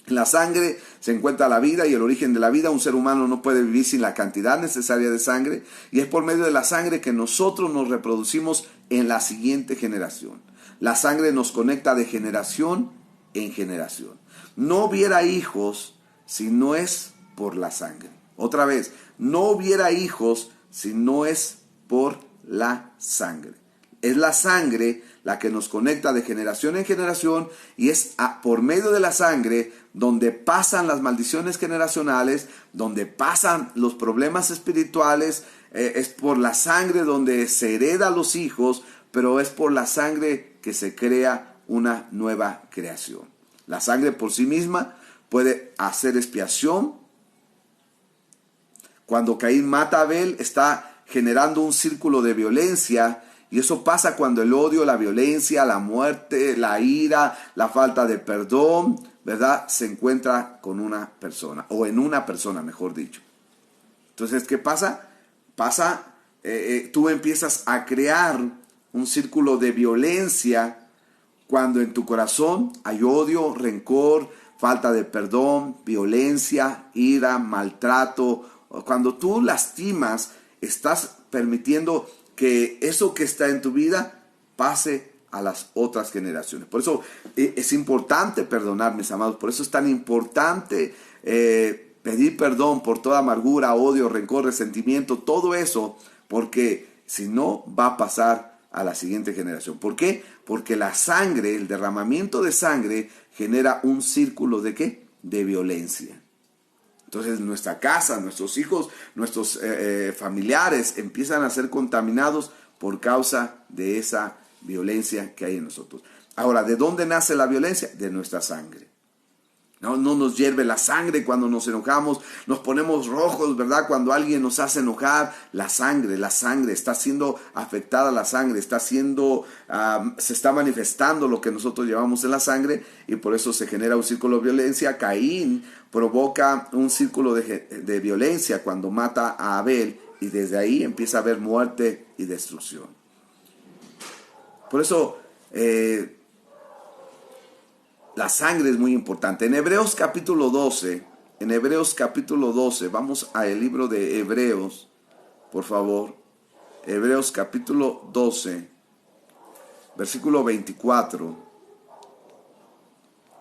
En la sangre se encuentra la vida y el origen de la vida. Un ser humano no puede vivir sin la cantidad necesaria de sangre, y es por medio de la sangre que nosotros nos reproducimos en la siguiente generación. La sangre nos conecta de generación en generación. No hubiera hijos si no es por la sangre. Otra vez, no hubiera hijos si no es por la sangre. Es la sangre la que nos conecta de generación en generación, y es por medio de la sangre donde pasan las maldiciones generacionales, donde pasan los problemas espirituales. Es por la sangre donde se hereda a los hijos, pero es por la sangre que se crea una nueva creación. La sangre por sí misma puede hacer expiación. Cuando Caín mata a Abel, está generando un círculo de violencia. Y eso pasa cuando el odio, la violencia, la muerte, la ira, la falta de perdón, ¿verdad?, se encuentra con una persona, o en una persona, mejor dicho. Entonces, ¿qué pasa? Tú empiezas a crear un círculo de violencia cuando en tu corazón hay odio, rencor, falta de perdón, violencia, ira, maltrato. Cuando tú lastimas, estás permitiendo que eso que está en tu vida pase a las otras generaciones. Por eso es importante perdonar, mis amados. Por eso es tan importante pedir perdón por toda amargura, odio, rencor, resentimiento, todo eso, porque si no, va a pasar a la siguiente generación. ¿Por qué? Porque la sangre, el derramamiento de sangre, genera un círculo ¿de qué? De violencia. Entonces nuestra casa, nuestros hijos, nuestros familiares empiezan a ser contaminados por causa de esa violencia que hay en nosotros. Ahora, ¿de dónde nace la violencia? De nuestra sangre. No nos hierve la sangre cuando nos enojamos, nos ponemos rojos, ¿verdad? Cuando alguien nos hace enojar, la sangre está siendo afectada, la sangre está siendo, se está manifestando lo que nosotros llevamos en la sangre, y por eso se genera un círculo de violencia. Caín provoca un círculo de violencia cuando mata a Abel, y desde ahí empieza a haber muerte y destrucción. Por eso la sangre es muy importante. En Hebreos capítulo 12, vamos al libro de Hebreos, por favor. Hebreos capítulo 12, versículo 24.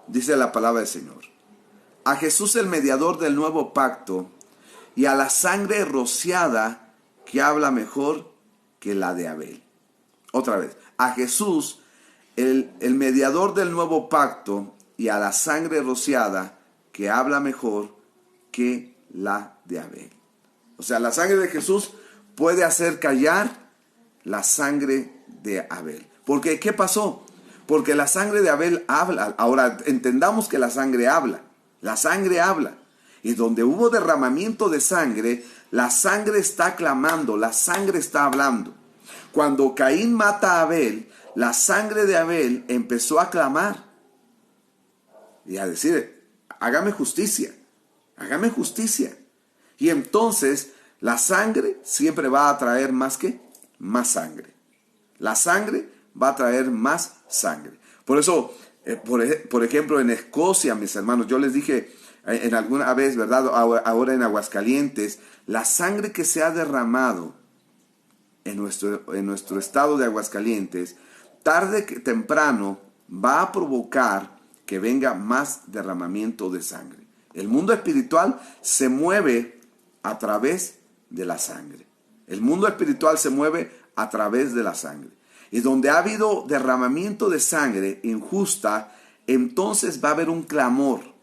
Dice la palabra del Señor: a Jesús, el mediador del nuevo pacto, y a la sangre rociada, que habla mejor que la de Abel. Otra vez, a Jesús, el mediador del nuevo pacto, y a la sangre rociada, que habla mejor que la de Abel. O sea, la sangre de Jesús puede hacer callar la sangre de Abel. Porque, ¿qué pasó? Porque la sangre de Abel habla. Ahora, entendamos que la sangre habla. La sangre habla. Y donde hubo derramamiento de sangre, la sangre está clamando, la sangre está hablando. Cuando Caín mata a Abel, la sangre de Abel empezó a clamar y a decir, hágame justicia, hágame justicia. Y entonces la sangre siempre va a traer más que más sangre. La sangre va a traer más sangre. Por eso, por ejemplo, en Escocia, mis hermanos, yo les dije en alguna vez, ¿verdad? Ahora en Aguascalientes, la sangre que se ha derramado en nuestro estado de Aguascalientes, tarde que temprano va a provocar que venga más derramamiento de sangre. El mundo espiritual se mueve a través de la sangre. El mundo espiritual se mueve a través de la sangre. Y donde ha habido derramamiento de sangre injusta, entonces va a haber un clamor.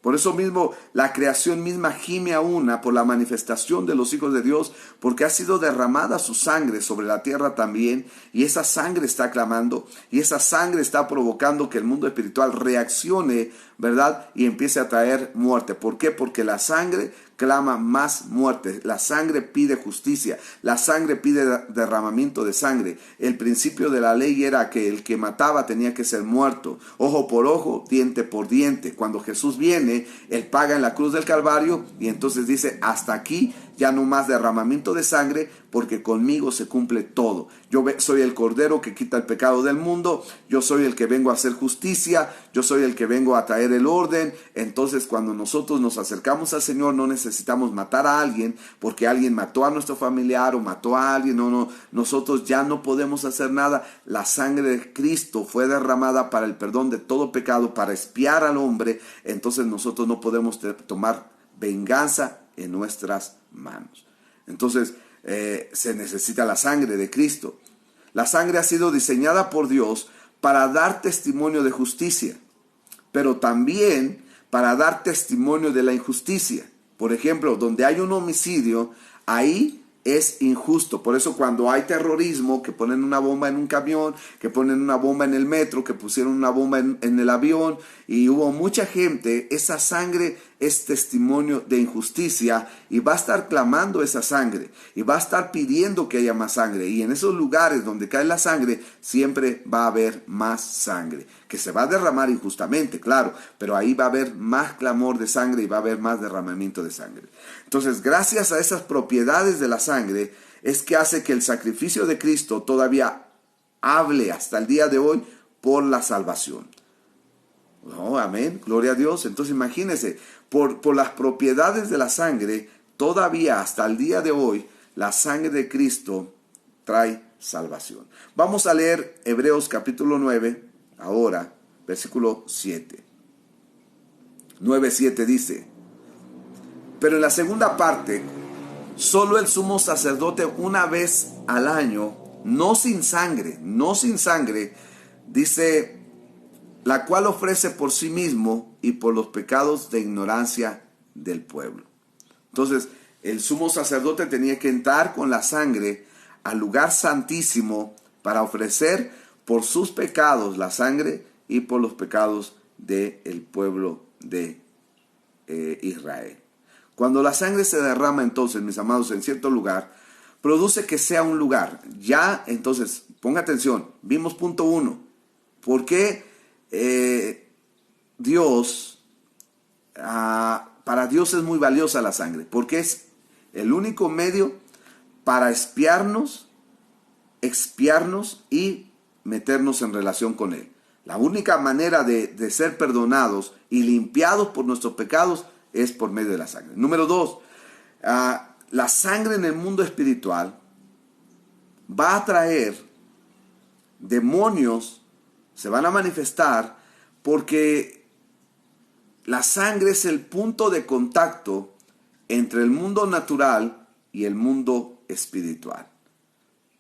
Por eso mismo la creación misma gime a una por la manifestación de los hijos de Dios, porque ha sido derramada su sangre sobre la tierra también, y esa sangre está clamando, y esa sangre está provocando que el mundo espiritual reaccione, ¿verdad? Y empiece a traer muerte. ¿Por qué? Porque la sangre clama más muerte, la sangre pide justicia, la sangre pide derramamiento de sangre. El principio de la ley era que el que mataba tenía que ser muerto, ojo por ojo, diente por diente. Cuando Jesús viene, Él paga en la cruz del Calvario y entonces dice, hasta aquí ya no más derramamiento de sangre, porque conmigo se cumple todo. Yo soy el Cordero que quita el pecado del mundo, yo soy el que vengo a hacer justicia, yo soy el que vengo a traer el orden. Entonces cuando nosotros nos acercamos al Señor, no necesitamos matar a alguien, porque alguien mató a nuestro familiar o mató a alguien, no, nosotros ya no podemos hacer nada. La sangre de Cristo fue derramada para el perdón de todo pecado, para expiar al hombre. Entonces nosotros no podemos tomar venganza en nuestras manos. Entonces se necesita la sangre de Cristo. La sangre ha sido diseñada por Dios para dar testimonio de justicia, pero también para dar testimonio de la injusticia. Por ejemplo, donde hay un homicidio, ahí es injusto. Por eso cuando hay terrorismo, que ponen una bomba en un camión, que ponen una bomba en el metro, que pusieron una bomba en el avión y hubo mucha gente, esa sangre es testimonio de injusticia y va a estar clamando esa sangre y va a estar pidiendo que haya más sangre. Y en esos lugares donde cae la sangre siempre va a haber más sangre, que se va a derramar injustamente, claro, pero ahí va a haber más clamor de sangre y va a haber más derramamiento de sangre. Entonces, gracias a esas propiedades de la sangre es que hace que el sacrificio de Cristo todavía hable hasta el día de hoy por la salvación. Oh, amén, gloria a Dios. Entonces imagínense, por las propiedades de la sangre, todavía hasta el día de hoy, la sangre de Cristo trae salvación. Vamos a leer Hebreos capítulo 9, ahora, versículo 7. 9:7 dice, pero en la segunda parte, solo el sumo sacerdote una vez al año, no sin sangre, dice, la cual ofrece por sí mismo y por los pecados de ignorancia del pueblo. Entonces, el sumo sacerdote tenía que entrar con la sangre al lugar santísimo para ofrecer por sus pecados la sangre y por los pecados del pueblo de Israel. Cuando la sangre se derrama entonces, mis amados, en cierto lugar, produce que sea un lugar. Ya, entonces, ponga atención, vimos punto 1. ¿Por qué para Dios es muy valiosa la sangre? Porque es el único medio para expiarnos y meternos en relación con Él. La única manera de ser perdonados y limpiados por nuestros pecados es por medio de la sangre. Número 2, la sangre en el mundo espiritual va a traer demonios, se van a manifestar porque la sangre es el punto de contacto entre el mundo natural y el mundo espiritual.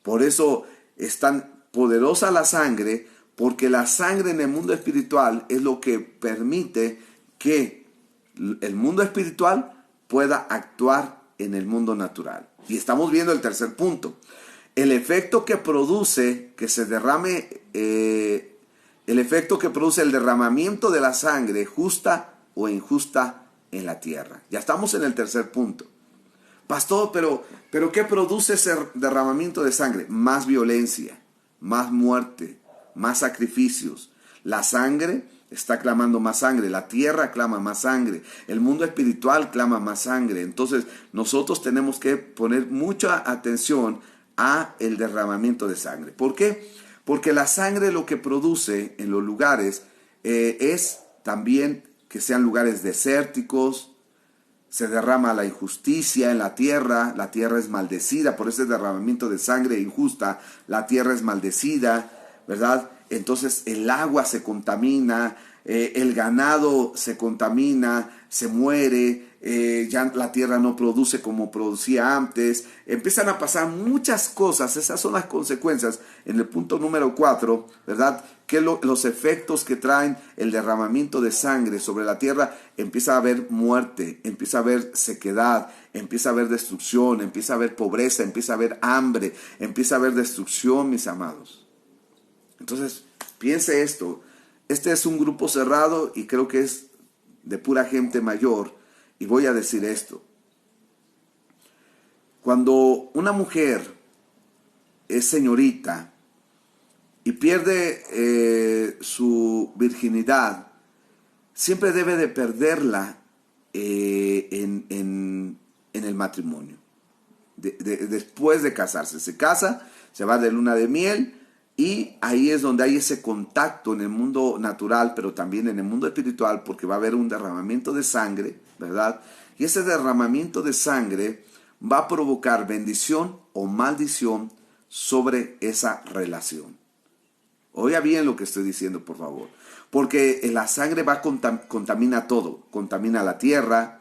Por eso es tan poderosa la sangre, porque la sangre en el mundo espiritual es lo que permite que el mundo espiritual pueda actuar en el mundo natural. Y estamos viendo el tercer punto. El efecto que produce que se derrame, el efecto que produce el derramamiento de la sangre, justa o injusta, en la tierra. Ya estamos en el tercer punto. Pastor, pero ¿qué produce ese derramamiento de sangre? Más violencia, más muerte, más sacrificios. La sangre está clamando más sangre, la tierra clama más sangre, el mundo espiritual clama más sangre. Entonces nosotros tenemos que poner mucha atención a el derramamiento de sangre. ¿Por qué? Porque la sangre lo que produce en los lugares es también que sean lugares desérticos. Se derrama la injusticia en la tierra es maldecida por ese derramamiento de sangre injusta, la tierra es maldecida, ¿verdad? Entonces el agua se contamina, el ganado se contamina, se muere, ya la tierra no produce como producía antes, empiezan a pasar muchas cosas, esas son las consecuencias en el punto número 4, ¿verdad? Que los efectos que traen el derramamiento de sangre sobre la tierra, empieza a haber muerte, empieza a haber sequedad, empieza a haber destrucción, empieza a haber pobreza, empieza a haber hambre, empieza a haber destrucción, mis amados. Entonces, piense esto, este es un grupo cerrado y creo que es de pura gente mayor, y voy a decir esto. Cuando una mujer es señorita y pierde su virginidad, siempre debe de perderla en el matrimonio. Después de casarse, se casa, se va de luna de miel, y ahí es donde hay ese contacto en el mundo natural, pero también en el mundo espiritual, porque va a haber un derramamiento de sangre, ¿verdad? Y ese derramamiento de sangre va a provocar bendición o maldición sobre esa relación. Oiga bien lo que estoy diciendo, por favor. Porque la sangre contamina todo. Contamina la tierra.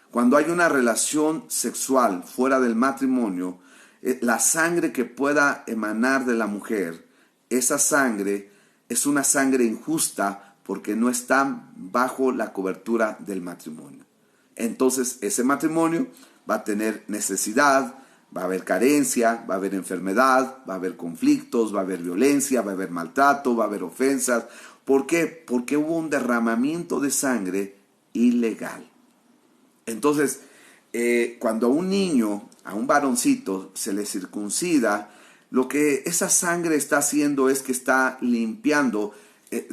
Cuando hay una relación sexual fuera del matrimonio, la sangre que pueda emanar de la mujer, esa sangre es una sangre injusta porque no está bajo la cobertura del matrimonio. Entonces ese matrimonio va a tener necesidad, va a haber carencia, va a haber enfermedad, va a haber conflictos, va a haber violencia, va a haber maltrato, va a haber ofensas. ¿Por qué? Porque hubo un derramamiento de sangre ilegal. Entonces, cuando a un niño, a un varoncito, se le circuncida, lo que esa sangre está haciendo es que está limpiando.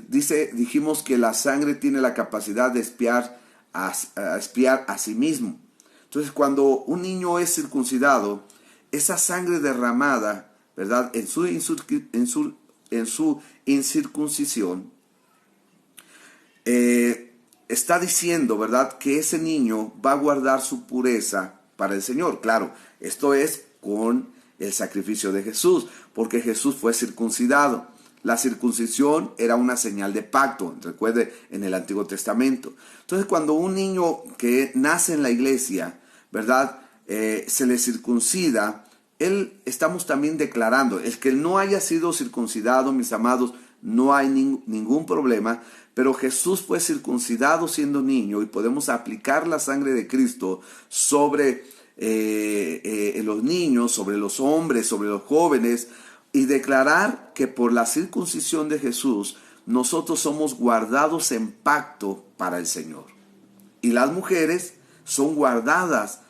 Dijimos que la sangre tiene la capacidad de espiar a sí mismo. Entonces, cuando un niño es circuncidado, esa sangre derramada, ¿verdad? En su incircuncisión, está diciendo, ¿verdad?, que ese niño va a guardar su pureza para el Señor. Claro, esto es con el sacrificio de Jesús, porque Jesús fue circuncidado. La circuncisión era una señal de pacto, recuerde, en el Antiguo Testamento. Entonces, cuando un niño que nace en la iglesia, ¿verdad?, se le circuncida, estamos también declarando, el que no haya sido circuncidado, mis amados, no hay ningún problema, pero Jesús fue circuncidado siendo niño y podemos aplicar la sangre de Cristo sobre los niños, sobre los hombres, sobre los jóvenes, y declarar que por la circuncisión de Jesús nosotros somos guardados en pacto para el Señor. Y las mujeres son guardadas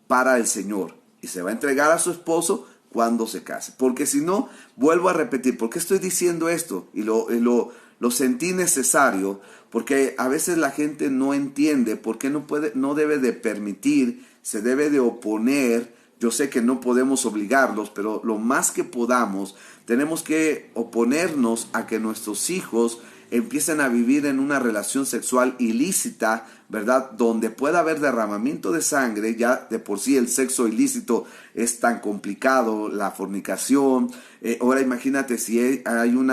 para el Señor y se va a entregar a su esposo cuando se case. Porque si no, vuelvo a repetir, ¿por qué estoy diciendo esto? Y lo sentí necesario, porque a veces la gente no entiende por qué no debe de permitir, se debe de oponer. Yo sé que no podemos obligarlos, pero lo más que podamos, tenemos que oponernos a que nuestros hijos empiecen a vivir en una relación sexual ilícita, ¿verdad? Donde pueda haber derramamiento de sangre. Ya de por sí el sexo ilícito es tan complicado, la fornicación. Ahora imagínate si hay un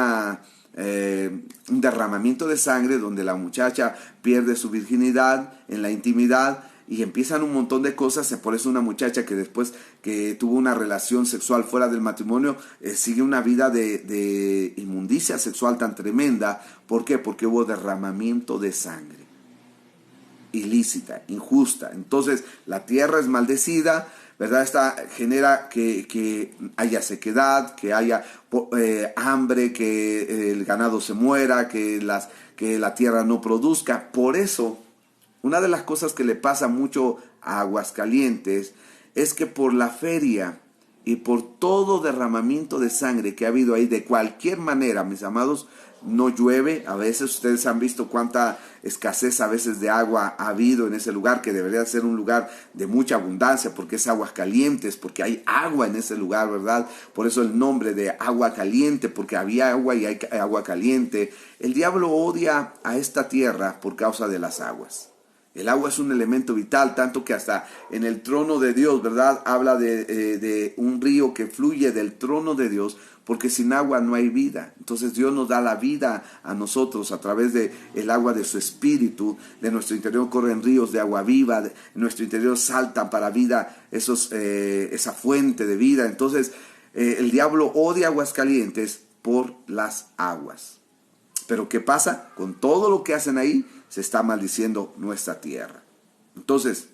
derramamiento de sangre donde la muchacha pierde su virginidad en la intimidad, y empiezan un montón de cosas. Por eso una muchacha que después que tuvo una relación sexual fuera del matrimonio sigue una vida de inmundicia sexual tan tremenda. ¿Por qué? Porque hubo derramamiento de sangre ilícita, injusta. Entonces la tierra es maldecida, ¿verdad? Esta genera que haya sequedad, que haya hambre, que el ganado se muera, que la tierra no produzca. Por eso, una de las cosas que le pasa mucho a Aguascalientes es que por la feria y por todo derramamiento de sangre que ha habido ahí, de cualquier manera, mis amados, no llueve. A veces ustedes han visto cuánta escasez a veces de agua ha habido en ese lugar, que debería ser un lugar de mucha abundancia, porque es aguas calientes, porque hay agua en ese lugar, ¿verdad? Por eso el nombre de agua caliente, porque había agua y hay agua caliente. El diablo odia a esta tierra por causa de las aguas. El agua es un elemento vital, tanto que hasta en el trono de Dios, ¿verdad? Habla de un río que fluye del trono de Dios, porque sin agua no hay vida. Entonces Dios nos da la vida a nosotros a través del agua de su espíritu. De nuestro interior corren ríos de agua viva, de nuestro interior saltan para vida esa fuente de vida. Entonces el diablo odia aguas calientes por las aguas. Pero ¿qué pasa? Con todo lo que hacen ahí, se está maldiciendo nuestra tierra. Entonces,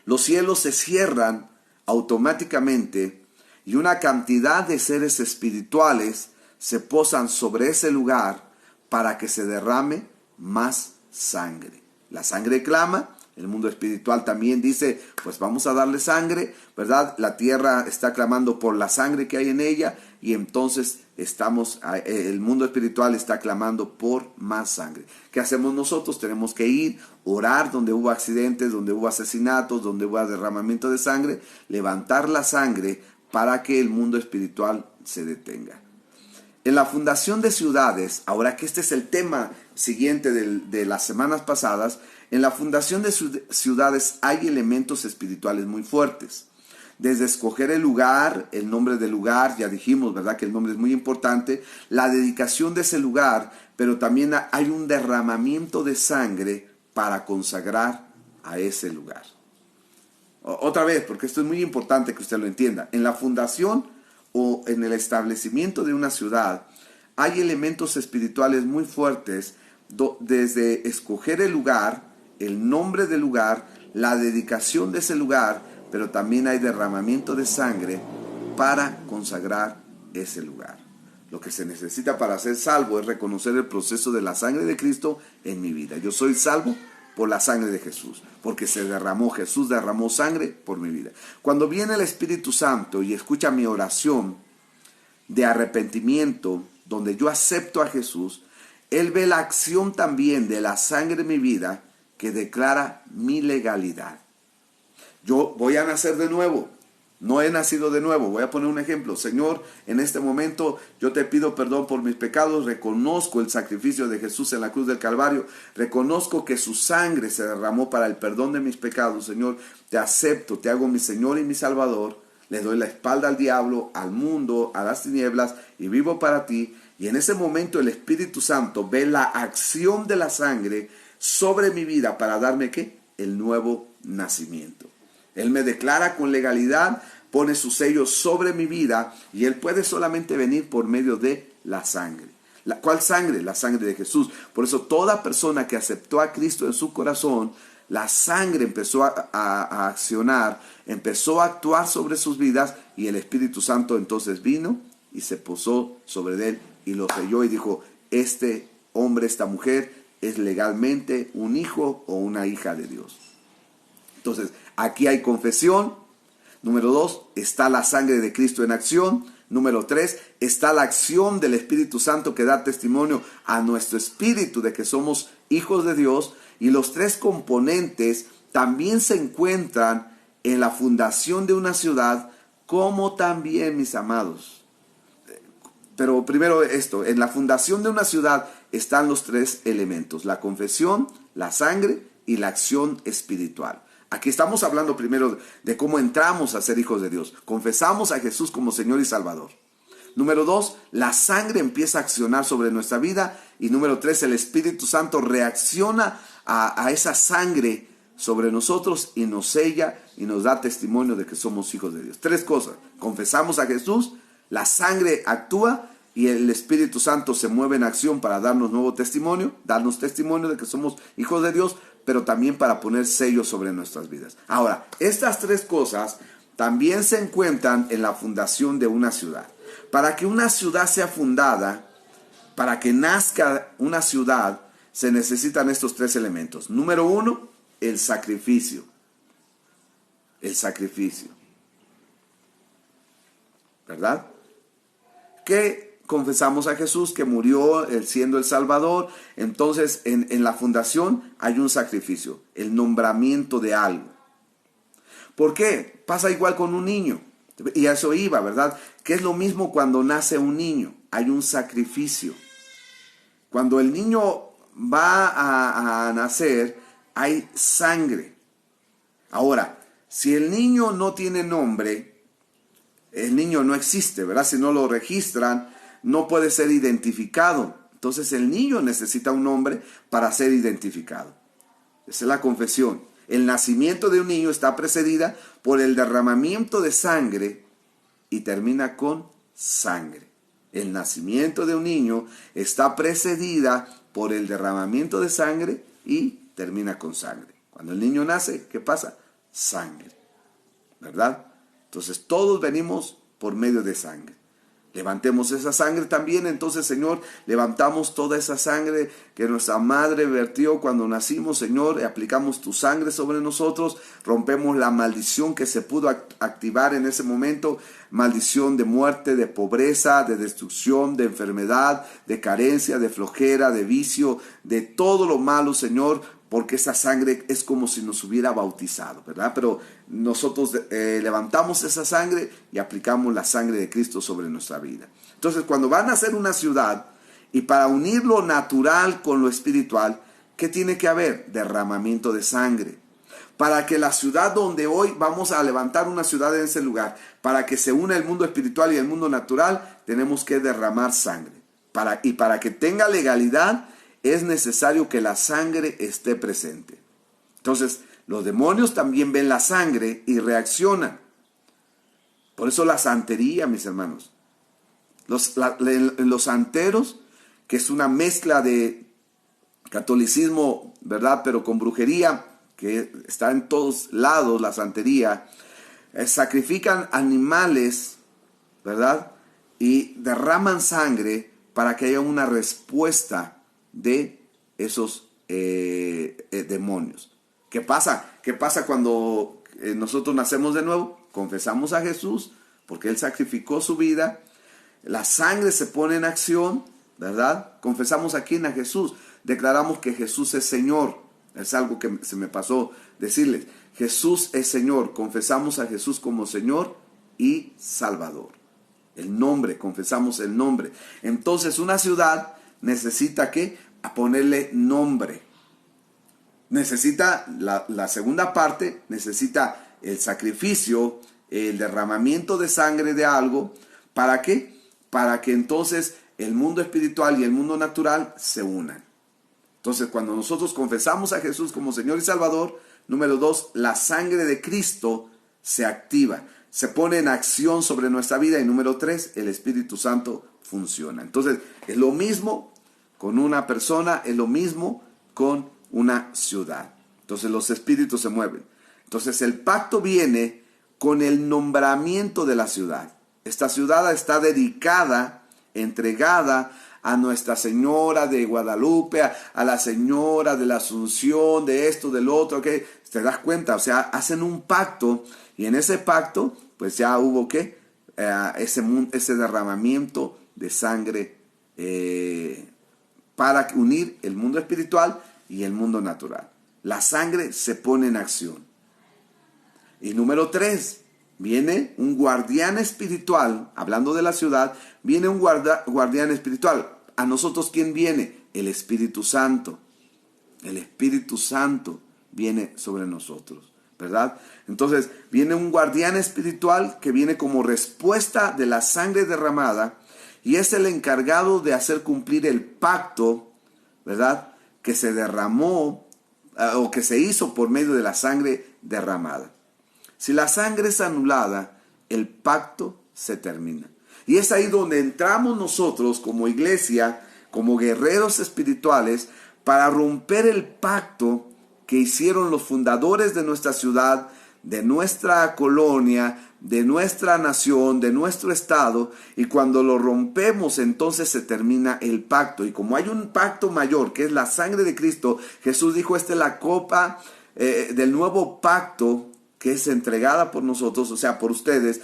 los cielos se cierran automáticamente y una cantidad de seres espirituales se posan sobre ese lugar para que se derrame más sangre. La sangre clama. El mundo espiritual también dice, pues vamos a darle sangre, ¿verdad? La tierra está clamando por la sangre que hay en ella y entonces el mundo espiritual está clamando por más sangre. ¿Qué hacemos nosotros? Tenemos que ir, orar donde hubo accidentes, donde hubo asesinatos, donde hubo derramamiento de sangre, levantar la sangre para que el mundo espiritual se detenga. En la fundación de ciudades, ahora que este es el tema siguiente de las semanas pasadas, en la fundación de ciudades hay elementos espirituales muy fuertes. Desde escoger el lugar, el nombre del lugar, ya dijimos, ¿verdad? Que el nombre es muy importante, la dedicación de ese lugar, pero también hay un derramamiento de sangre para consagrar a ese lugar. Otra vez, porque esto es muy importante que usted lo entienda. En la fundación o en el establecimiento de una ciudad, hay elementos espirituales muy fuertes, desde escoger el lugar, el nombre del lugar, la dedicación de ese lugar, pero también hay derramamiento de sangre para consagrar ese lugar. Lo que se necesita para ser salvo es reconocer el proceso de la sangre de Cristo en mi vida. Yo soy salvo por la sangre de Jesús, porque Jesús derramó sangre por mi vida. Cuando viene el Espíritu Santo y escucha mi oración de arrepentimiento, donde yo acepto a Jesús, Él ve la acción también de la sangre en mi vida que declara mi legalidad. Yo voy a nacer de nuevo. No he nacido de nuevo. Voy a poner un ejemplo. Señor, en este momento yo te pido perdón por mis pecados. Reconozco el sacrificio de Jesús en la cruz del Calvario. Reconozco que su sangre se derramó para el perdón de mis pecados. Señor, te acepto, te hago mi Señor y mi Salvador. Le doy la espalda al diablo, al mundo, a las tinieblas y vivo para ti. Y en ese momento el Espíritu Santo ve la acción de la sangre sobre mi vida para darme ¿qué? El nuevo nacimiento. Él me declara con legalidad, pone su sello sobre mi vida y Él puede solamente venir por medio de la sangre. ¿Cuál sangre? La sangre de Jesús. Por eso toda persona que aceptó a Cristo en su corazón, la sangre empezó a accionar, empezó a actuar sobre sus vidas y el Espíritu Santo entonces vino y se posó sobre él y lo selló y dijo, este hombre, esta mujer es legalmente un hijo o una hija de Dios. Entonces, aquí hay confesión. Número 2, está la sangre de Cristo en acción. Número 3, está la acción del Espíritu Santo que da testimonio a nuestro espíritu de que somos hijos de Dios. Y los tres componentes también se encuentran en la fundación de una ciudad, como también, mis amados. Pero primero esto, en la fundación de una ciudad están los tres elementos, la confesión, la sangre y la acción espiritual. Aquí estamos hablando primero de cómo entramos a ser hijos de Dios. Confesamos a Jesús como Señor y Salvador. Número 2, la sangre empieza a accionar sobre nuestra vida. Y número 3, el Espíritu Santo reacciona a esa sangre sobre nosotros y nos sella y nos da testimonio de que somos hijos de Dios. Tres cosas, confesamos a Jesús, la sangre actúa y el Espíritu Santo se mueve en acción para darnos nuevo testimonio, darnos testimonio de que somos hijos de Dios, pero también para poner sellos sobre nuestras vidas. Ahora, estas tres cosas también se encuentran en la fundación de una ciudad. Para que una ciudad sea fundada, para que nazca una ciudad, se necesitan estos tres elementos. Número 1, el sacrificio. el sacrificio, ¿verdad? Que confesamos a Jesús que murió siendo el Salvador. Entonces en la fundación hay un sacrificio, el nombramiento de algo. ¿Por qué? Pasa igual con un niño. Y a eso iba, ¿verdad? Que es lo mismo cuando nace un niño. Hay un sacrificio. Cuando el niño va a nacer, hay sangre. Ahora, si el niño no tiene nombre, el niño no existe, ¿verdad? Si no lo registran, no puede ser identificado. Entonces el niño necesita un nombre para ser identificado. Esa es la confesión. El nacimiento de un niño está precedida por el derramamiento de sangre y termina con sangre. El nacimiento de un niño está precedida por el derramamiento de sangre y termina con sangre. Cuando el niño nace, ¿qué pasa? Sangre, ¿verdad? Entonces todos venimos por medio de sangre. Levantemos esa sangre también. Entonces, Señor, levantamos toda esa sangre que nuestra madre vertió cuando nacimos, Señor, y aplicamos tu sangre sobre nosotros. Rompemos la maldición que se pudo activar en ese momento, maldición de muerte, de pobreza, de destrucción, de enfermedad, de carencia, de flojera, de vicio, de todo lo malo, Señor, porque esa sangre es como si nos hubiera bautizado, ¿verdad? Pero nosotros levantamos esa sangre y aplicamos la sangre de Cristo sobre nuestra vida. Entonces, cuando van a hacer una ciudad, y para unir lo natural con lo espiritual, ¿qué tiene que haber? Derramamiento de sangre. Para que la ciudad donde hoy vamos a levantar una ciudad en ese lugar, para que se una el mundo espiritual y el mundo natural, tenemos que derramar sangre. Y para que tenga legalidad, es necesario que la sangre esté presente. Entonces, los demonios también ven la sangre y reaccionan. Por eso la santería, mis hermanos. Los santeros, que es una mezcla de catolicismo, ¿verdad? Pero con brujería, que está en todos lados la santería, sacrifican animales, ¿verdad? Y derraman sangre para que haya una respuesta de esos demonios. ¿Qué pasa? ¿Qué pasa cuando nosotros nacemos de nuevo? Confesamos a Jesús porque Él sacrificó su vida. La sangre se pone en acción, ¿verdad? Confesamos a quién, a Jesús. Declaramos que Jesús es Señor. Es algo que se me pasó decirles. Jesús es Señor. Confesamos a Jesús como Señor y Salvador. El nombre, confesamos el nombre. Entonces una ciudad necesita ¿qué? A ponerle nombre. Necesita la segunda parte, necesita el sacrificio, el derramamiento de sangre de algo. ¿Para qué? Para que entonces el mundo espiritual y el mundo natural se unan. Entonces, cuando nosotros confesamos a Jesús como Señor y Salvador, número 2, la sangre de Cristo se activa, se pone en acción sobre nuestra vida. Y número 3, el Espíritu Santo funciona. Entonces, es lo mismo con una persona, es lo mismo con una ciudad. Entonces, los espíritus se mueven. Entonces, el pacto viene con el nombramiento de la ciudad. Esta ciudad está dedicada, entregada a Nuestra Señora de Guadalupe, a la Señora de la Asunción, de esto, del otro, ¿qué? ¿Te das cuenta? O sea, hacen un pacto, y en ese pacto, pues ya hubo ¿qué? Ese derramamiento de sangre para unir el mundo espiritual y el mundo natural. La sangre se pone en acción. Y número 3, viene un guardián espiritual. Hablando de la ciudad, viene un guardián espiritual. ¿A nosotros quién viene? El Espíritu Santo. El Espíritu Santo viene sobre nosotros, ¿verdad? Entonces, viene un guardián espiritual que viene como respuesta de la sangre derramada, y es el encargado de hacer cumplir el pacto, ¿verdad? Que se derramó o que se hizo por medio de la sangre derramada. Si la sangre es anulada, el pacto se termina. Y es ahí donde entramos nosotros como iglesia, como guerreros espirituales, para romper el pacto que hicieron los fundadores de nuestra ciudad, de nuestra colonia, de nuestra nación, de nuestro estado. Y cuando lo rompemos, entonces se termina el pacto. Y como hay un pacto mayor, que es la sangre de Cristo, Jesús dijo, esta es la copa del nuevo pacto que es entregada por nosotros, o sea, por ustedes.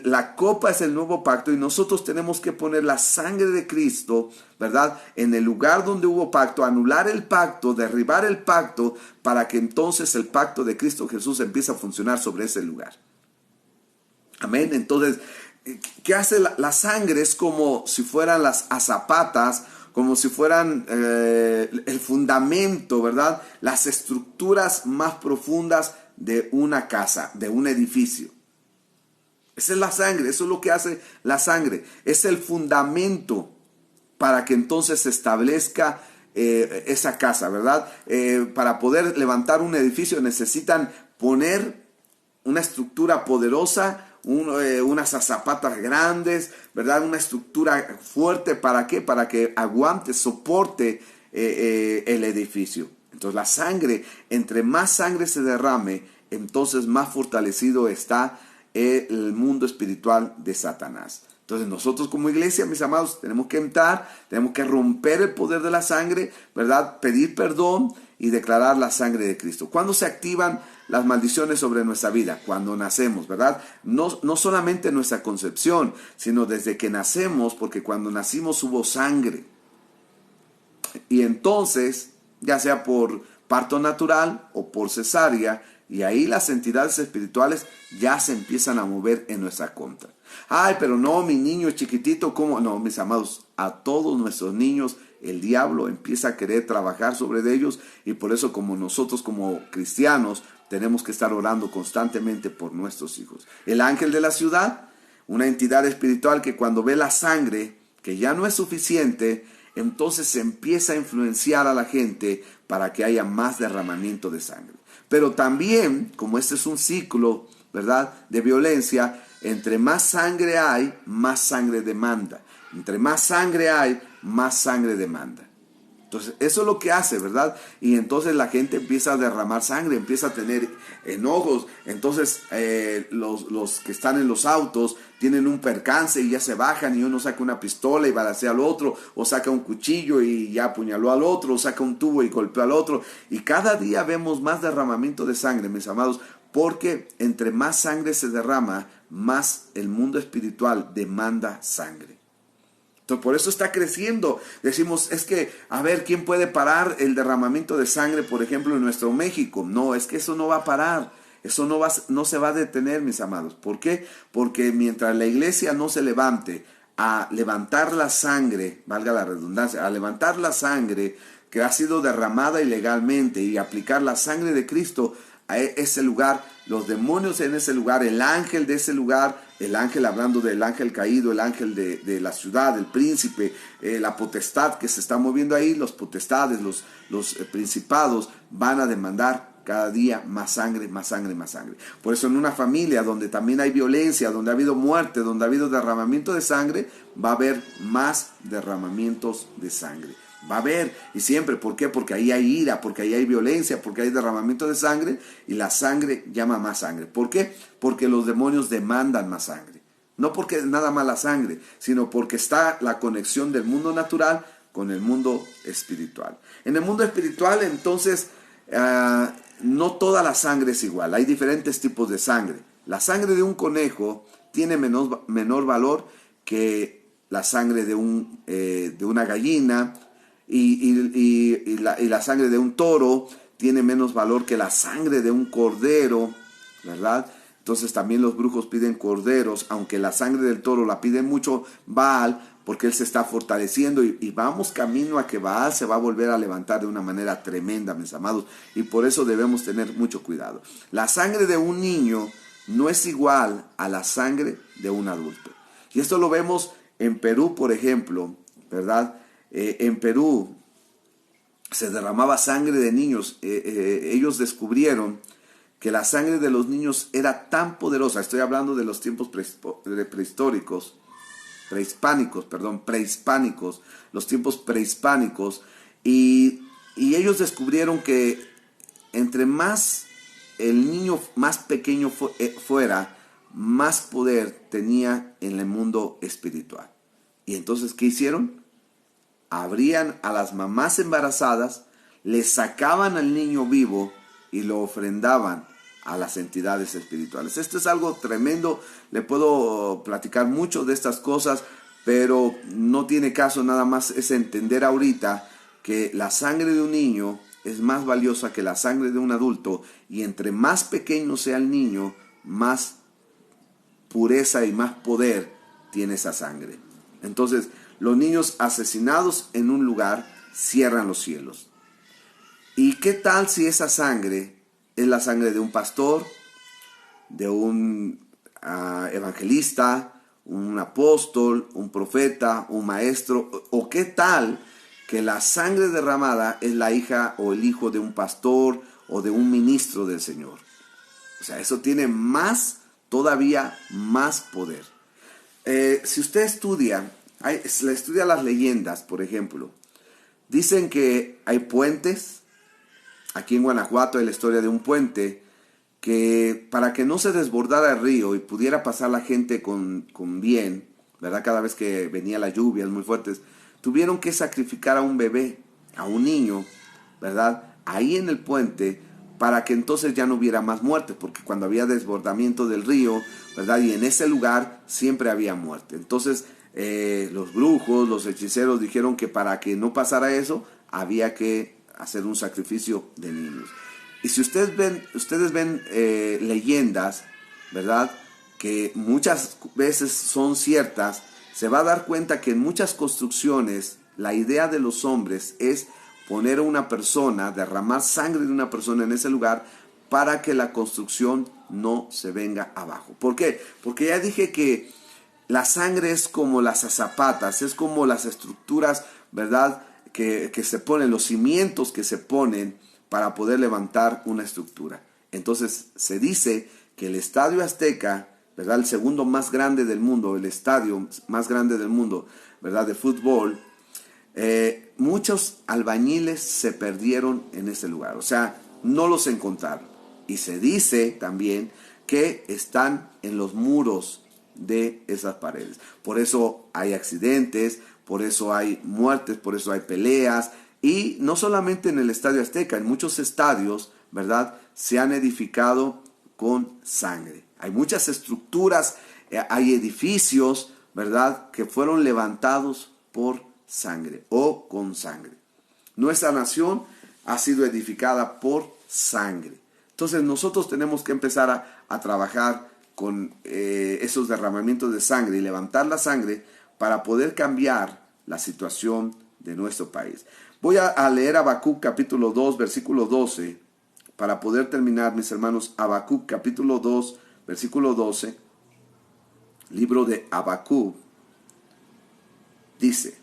La copa es el nuevo pacto y nosotros tenemos que poner la sangre de Cristo, ¿verdad?, en el lugar donde hubo pacto, anular el pacto, derribar el pacto, para que entonces el pacto de Cristo Jesús empiece a funcionar sobre ese lugar. Amén. Entonces, ¿qué hace la sangre? Es como si fueran las azapatas, como si fueran el fundamento, ¿verdad?, las estructuras más profundas de una casa, de un edificio. Esa es la sangre, eso es lo que hace la sangre. Es el fundamento para que entonces se establezca esa casa, ¿verdad? Para poder levantar un edificio necesitan poner una estructura poderosa, unas zapatas grandes, ¿verdad? Una estructura fuerte. ¿Para qué? Para que aguante, soporte el edificio. Entonces la sangre, entre más sangre se derrame, entonces más fortalecido está el mundo espiritual de Satanás. Entonces nosotros como iglesia, mis amados, tenemos que entrar, tenemos que romper el poder de la sangre, ¿verdad? Pedir perdón y declarar la sangre de Cristo. ¿Cuándo se activan las maldiciones sobre nuestra vida? Cuando nacemos, ¿verdad? No solamente en nuestra concepción, sino desde que nacemos, porque cuando nacimos hubo sangre. Y entonces, ya sea por parto natural o por cesárea, y ahí las entidades espirituales ya se empiezan a mover en nuestra contra. Ay, pero no, mi niño es chiquitito, ¿cómo? No, mis amados, a todos nuestros niños el diablo empieza a querer trabajar sobre ellos, y por eso como nosotros como cristianos tenemos que estar orando constantemente por nuestros hijos. El ángel de la ciudad, una entidad espiritual que cuando ve la sangre, que ya no es suficiente, entonces se empieza a influenciar a la gente para que haya más derramamiento de sangre. Pero también, como este es un ciclo, ¿verdad?, de violencia, entre más sangre hay, más sangre demanda. Entre más sangre hay, más sangre demanda. Entonces, eso es lo que hace, ¿verdad? Y entonces la gente empieza a derramar sangre, empieza a tener enojos. Entonces, los que están en los autos tienen un percance y ya se bajan, y uno saca una pistola y balacea al otro, o saca un cuchillo y ya apuñaló al otro, o saca un tubo y golpeó al otro. Y cada día vemos más derramamiento de sangre, mis amados, porque entre más sangre se derrama, más el mundo espiritual demanda sangre. Entonces, por eso está creciendo. Decimos, es que, a ver, ¿quién puede parar el derramamiento de sangre, por ejemplo, en nuestro México? No, es que eso no va a parar. Eso no se va a detener, mis amados. ¿Por qué? Porque mientras la iglesia no se levante a levantar la sangre, valga la redundancia, a levantar la sangre que ha sido derramada ilegalmente y aplicar la sangre de Cristo a ese lugar, los demonios en ese lugar, el ángel de ese lugar, el ángel, hablando del ángel caído, el ángel de la ciudad, el príncipe, la potestad que se está moviendo ahí, los potestades, los principados van a demandar cada día más sangre, más sangre, más sangre. Por eso en una familia donde también hay violencia, donde ha habido muerte, donde ha habido derramamiento de sangre, va a haber más derramamientos de sangre. Va a haber, y siempre, ¿por qué? Porque ahí hay ira, porque ahí hay violencia, porque hay derramamiento de sangre, y la sangre llama más sangre. ¿Por qué? Porque los demonios demandan más sangre. No porque nada más la sangre, sino porque está la conexión del mundo natural con el mundo espiritual. En el mundo espiritual, entonces, no toda la sangre es igual. Hay diferentes tipos de sangre. La sangre de un conejo tiene menor valor que la sangre de una gallina, y la sangre de un toro tiene menos valor que la sangre de un cordero, ¿verdad? Entonces también los brujos piden corderos, aunque la sangre del toro la pide mucho Baal, porque él se está fortaleciendo, y vamos camino a que Baal se va a volver a levantar de una manera tremenda, mis amados, y por eso debemos tener mucho cuidado. La sangre de un niño no es igual a la sangre de un adulto. Y esto lo vemos en Perú, por ejemplo, ¿verdad? En Perú se derramaba sangre de niños. Ellos descubrieron que la sangre de los niños era tan poderosa. Estoy hablando de los tiempos prehispánicos, los tiempos prehispánicos. Y ellos descubrieron que entre más el niño más pequeño fuera, más poder tenía en el mundo espiritual. Y entonces, ¿qué hicieron? Abrían a las mamás embarazadas, le sacaban al niño vivo y lo ofrendaban a las entidades espirituales. Esto es algo tremendo, le puedo platicar mucho de estas cosas, pero no tiene caso, nada más es entender ahorita que la sangre de un niño es más valiosa que la sangre de un adulto, y entre más pequeño sea el niño, más pureza y más poder tiene esa sangre. Entonces, los niños asesinados en un lugar cierran los cielos. ¿Y qué tal si esa sangre es la sangre de un pastor, de un evangelista, un apóstol, un profeta, un maestro? ¿O qué tal que la sangre derramada es la hija o el hijo de un pastor o de un ministro del Señor? O sea, eso tiene todavía más poder. Si usted estudia las leyendas, por ejemplo, dicen que hay puentes. Aquí en Guanajuato hay la historia de un puente que, para que no se desbordara el río y pudiera pasar la gente con bien, ¿verdad? Cada vez que venía la lluvia muy fuertes, tuvieron que sacrificar a un bebé, a un niño, ¿verdad? Ahí en el puente, para que entonces ya no hubiera más muerte, porque cuando había desbordamiento del río, ¿verdad? Y en ese lugar siempre había muerte. Entonces los brujos, los hechiceros dijeron que para que no pasara eso, había que hacer un sacrificio de niños. Y si ustedes ven leyendas, ¿verdad?, que muchas veces son ciertas, se va a dar cuenta que en muchas construcciones la idea de los hombres es poner a una persona, derramar sangre de una persona en ese lugar para que la construcción no se venga abajo. ¿Por qué? Porque ya dije que la sangre es como las azapatas, es como las estructuras, ¿verdad?, que se ponen, los cimientos que se ponen para poder levantar una estructura. Entonces se dice que el Estadio Azteca, ¿verdad?, el segundo más grande del mundo, el estadio más grande del mundo, ¿verdad?, de fútbol, muchos albañiles se perdieron en ese lugar, o sea, no los encontraron. Y se dice también que están en los muros de esas paredes. Por eso hay accidentes, por eso hay muertes, por eso hay peleas. Y no solamente en el Estadio Azteca, en muchos estadios, ¿verdad?, se han edificado con sangre. Hay muchas estructuras, hay edificios, ¿verdad?, que fueron levantados por sangre o con sangre. Nuestra nación ha sido edificada por sangre. Entonces nosotros tenemos que empezar a trabajar con esos derramamientos de sangre y levantar la sangre para poder cambiar la situación de nuestro país. Voy a leer Habacuc capítulo 2, versículo 12, para poder terminar, mis hermanos. Habacuc capítulo 2, versículo 12, libro de Habacuc, dice,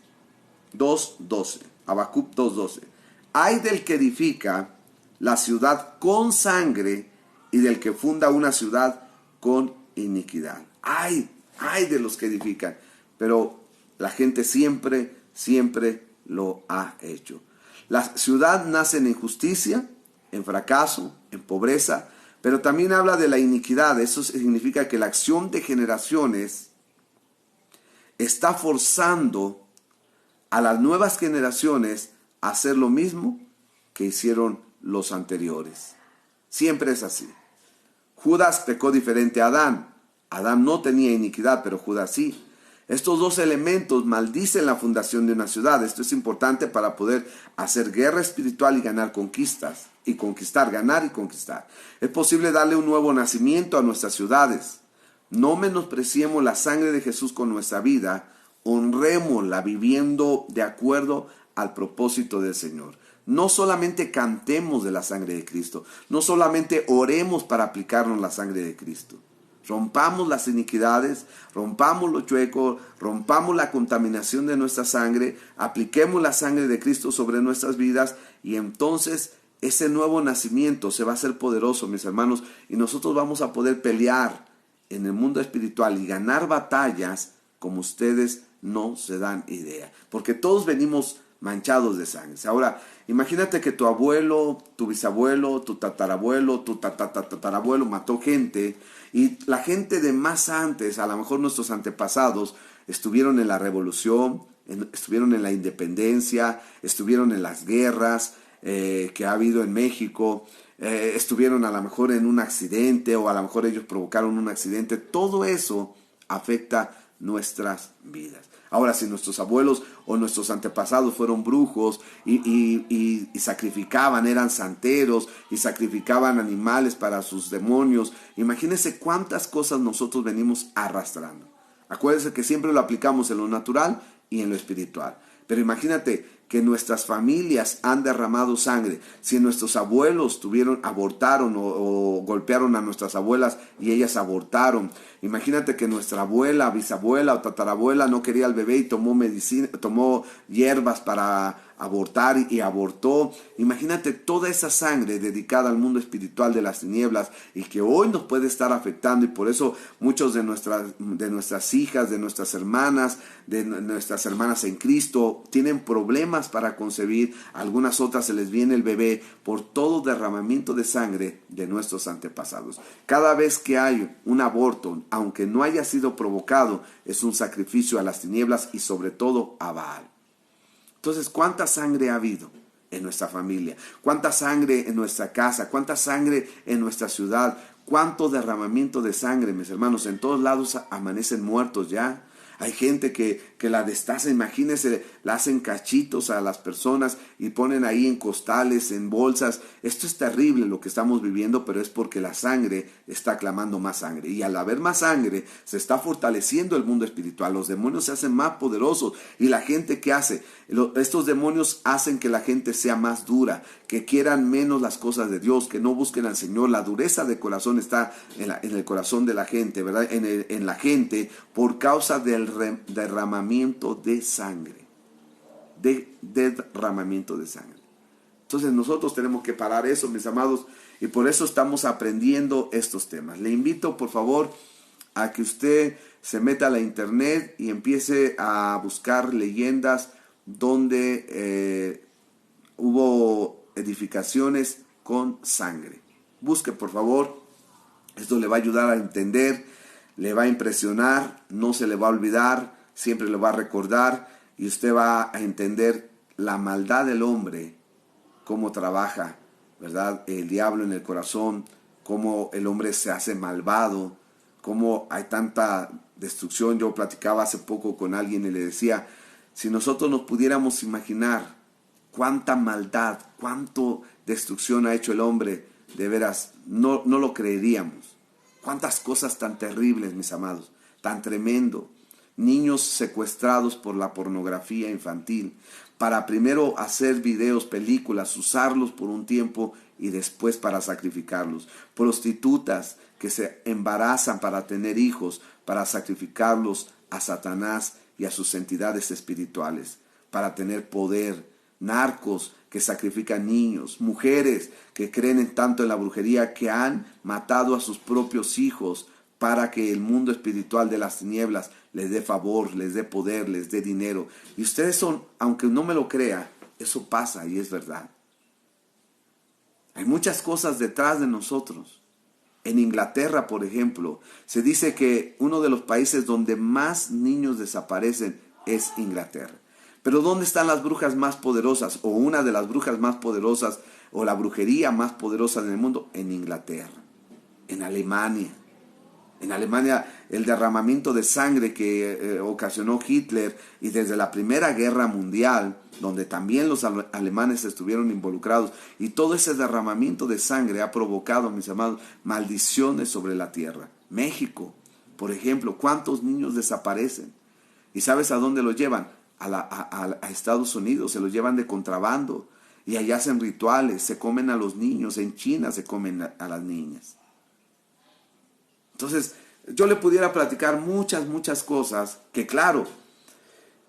2:12, Habacuc 2:12. Ay del que edifica la ciudad con sangre y del que funda una ciudad con iniquidad. Ay de los que edifican. Pero la gente siempre lo ha hecho. La ciudad nace en injusticia, en fracaso, en pobreza, pero también habla de la iniquidad. Eso significa que la acción de generaciones está forzando a las nuevas generaciones a hacer lo mismo que hicieron los anteriores. Siempre es así. Judas pecó diferente a Adán. Adán no tenía iniquidad, pero Judas sí. Estos dos elementos maldicen la fundación de una ciudad. Esto es importante para poder hacer guerra espiritual y ganar conquistas. Y conquistar, ganar y conquistar. Es posible darle un nuevo nacimiento a nuestras ciudades. No menospreciemos la sangre de Jesús con nuestra vida. Honrémosla viviendo de acuerdo al propósito del Señor. No solamente cantemos de la sangre de Cristo. No solamente oremos para aplicarnos la sangre de Cristo. Rompamos las iniquidades, rompamos los chuecos, rompamos la contaminación de nuestra sangre, apliquemos la sangre de Cristo sobre nuestras vidas y entonces ese nuevo nacimiento se va a hacer poderoso, mis hermanos, y nosotros vamos a poder pelear en el mundo espiritual y ganar batallas como ustedes no se dan idea, porque todos venimos manchados de sangre. Ahora, imagínate que tu abuelo, tu bisabuelo, tu tatarabuelo, tu tatarabuelo mató gente, y la gente de más antes, a lo mejor nuestros antepasados, estuvieron en la revolución, estuvieron en la independencia, estuvieron en las guerras, que ha habido en México, estuvieron a lo mejor en un accidente o a lo mejor ellos provocaron un accidente. Todo eso afecta nuestras vidas. Ahora, si nuestros abuelos o nuestros antepasados fueron brujos y sacrificaban, eran santeros y sacrificaban animales para sus demonios, imagínense cuántas cosas nosotros venimos arrastrando. Acuérdense que siempre lo aplicamos en lo natural y en lo espiritual. Pero imagínate que nuestras familias han derramado sangre. Si nuestros abuelos abortaron o golpearon a nuestras abuelas y ellas abortaron. Imagínate que nuestra abuela, bisabuela o tatarabuela no quería al bebé y tomó hierbas para abortar y abortó. Imagínate toda esa sangre dedicada al mundo espiritual de las tinieblas y que hoy nos puede estar afectando, y por eso muchos de nuestras hijas, de nuestras hermanas en Cristo tienen problemas para concebir. Algunas otras se les viene el bebé por todo derramamiento de sangre de nuestros antepasados. Cada vez que hay un aborto, aunque no haya sido provocado, es un sacrificio a las tinieblas y sobre todo a Baal. Entonces, ¿cuánta sangre ha habido en nuestra familia? ¿Cuánta sangre en nuestra casa? ¿Cuánta sangre en nuestra ciudad? ¿Cuánto derramamiento de sangre, mis hermanos? En todos lados amanecen muertos ya. Hay gente que la destaza, imagínense, la hacen cachitos a las personas y ponen ahí en costales, en bolsas. Esto es terrible lo que estamos viviendo, pero es porque la sangre está clamando más sangre. Y al haber más sangre, se está fortaleciendo el mundo espiritual. Los demonios se hacen más poderosos. ¿Y la gente qué hace? Estos demonios hacen que la gente sea más dura, que quieran menos las cosas de Dios, que no busquen al Señor. La dureza de corazón está en el corazón de la gente, ¿verdad? En la gente por causa del derramamiento de sangre. Derramamiento de sangre. Entonces nosotros tenemos que parar eso, mis amados, y por eso estamos aprendiendo estos temas. Le invito, por favor, a que usted se meta a la internet y empiece a buscar leyendas donde hubo edificaciones con sangre. Busque, por favor. Esto le va a ayudar a entender, le va a impresionar, no se le va a olvidar, siempre le va a recordar, y usted va a entender la maldad del hombre, cómo trabaja, ¿verdad? El diablo en el corazón, cómo el hombre se hace malvado, cómo hay tanta destrucción. Yo platicaba hace poco con alguien y le decía, si nosotros nos pudiéramos imaginar cuánta maldad, cuánto destrucción ha hecho el hombre, de veras, no lo creeríamos. Cuántas cosas tan terribles, mis amados, tan tremendo. Niños secuestrados por la pornografía infantil, para primero hacer videos, películas, usarlos por un tiempo y después para sacrificarlos. Prostitutas que se embarazan para tener hijos, para sacrificarlos a Satanás y a sus entidades espirituales, para tener poder. Narcos que sacrifican niños, mujeres que creen tanto en la brujería que han matado a sus propios hijos para que el mundo espiritual de las tinieblas les dé favor, les dé poder, les dé dinero. Y ustedes son, aunque no me lo crea, eso pasa y es verdad. Hay muchas cosas detrás de nosotros. En Inglaterra, por ejemplo, se dice que uno de los países donde más niños desaparecen es Inglaterra. Pero ¿dónde están las brujas más poderosas? O una de las brujas más poderosas, o la brujería más poderosa en el mundo, en Inglaterra, en Alemania. En Alemania, el derramamiento de sangre que ocasionó Hitler, y desde la Primera Guerra Mundial, donde también los alemanes estuvieron involucrados, y todo ese derramamiento de sangre ha provocado, mis amados, maldiciones sobre la tierra. México, por ejemplo, ¿cuántos niños desaparecen? ¿Y sabes a dónde los llevan? A Estados Unidos, se los llevan de contrabando y allá hacen rituales, se comen a los niños. En China se comen a las niñas. Entonces, yo le pudiera platicar muchas cosas que, claro,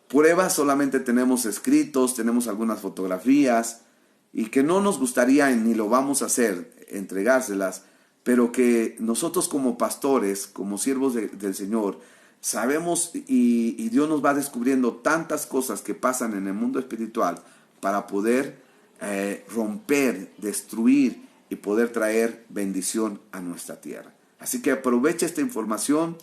pruebas solamente tenemos escritos, tenemos algunas fotografías, y que no nos gustaría, ni lo vamos a hacer, entregárselas, pero que nosotros como pastores, como siervos del Señor, sabemos, y Dios nos va descubriendo tantas cosas que pasan en el mundo espiritual para poder romper, destruir y poder traer bendición a nuestra tierra. Así que aprovecha esta información,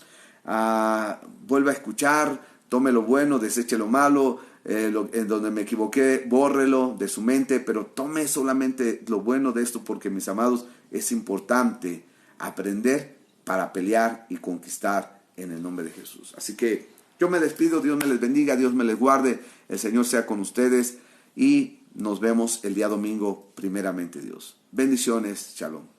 vuelve a escuchar, Tome lo bueno, deseche lo malo, en donde me equivoqué, bórrelo de su mente, pero tome solamente lo bueno de esto, porque, mis amados, es importante aprender para pelear y conquistar en el nombre de Jesús. Así que yo me despido, Dios me les bendiga, Dios me les guarde, el Señor sea con ustedes y nos vemos el día domingo, primeramente Dios. Bendiciones, shalom.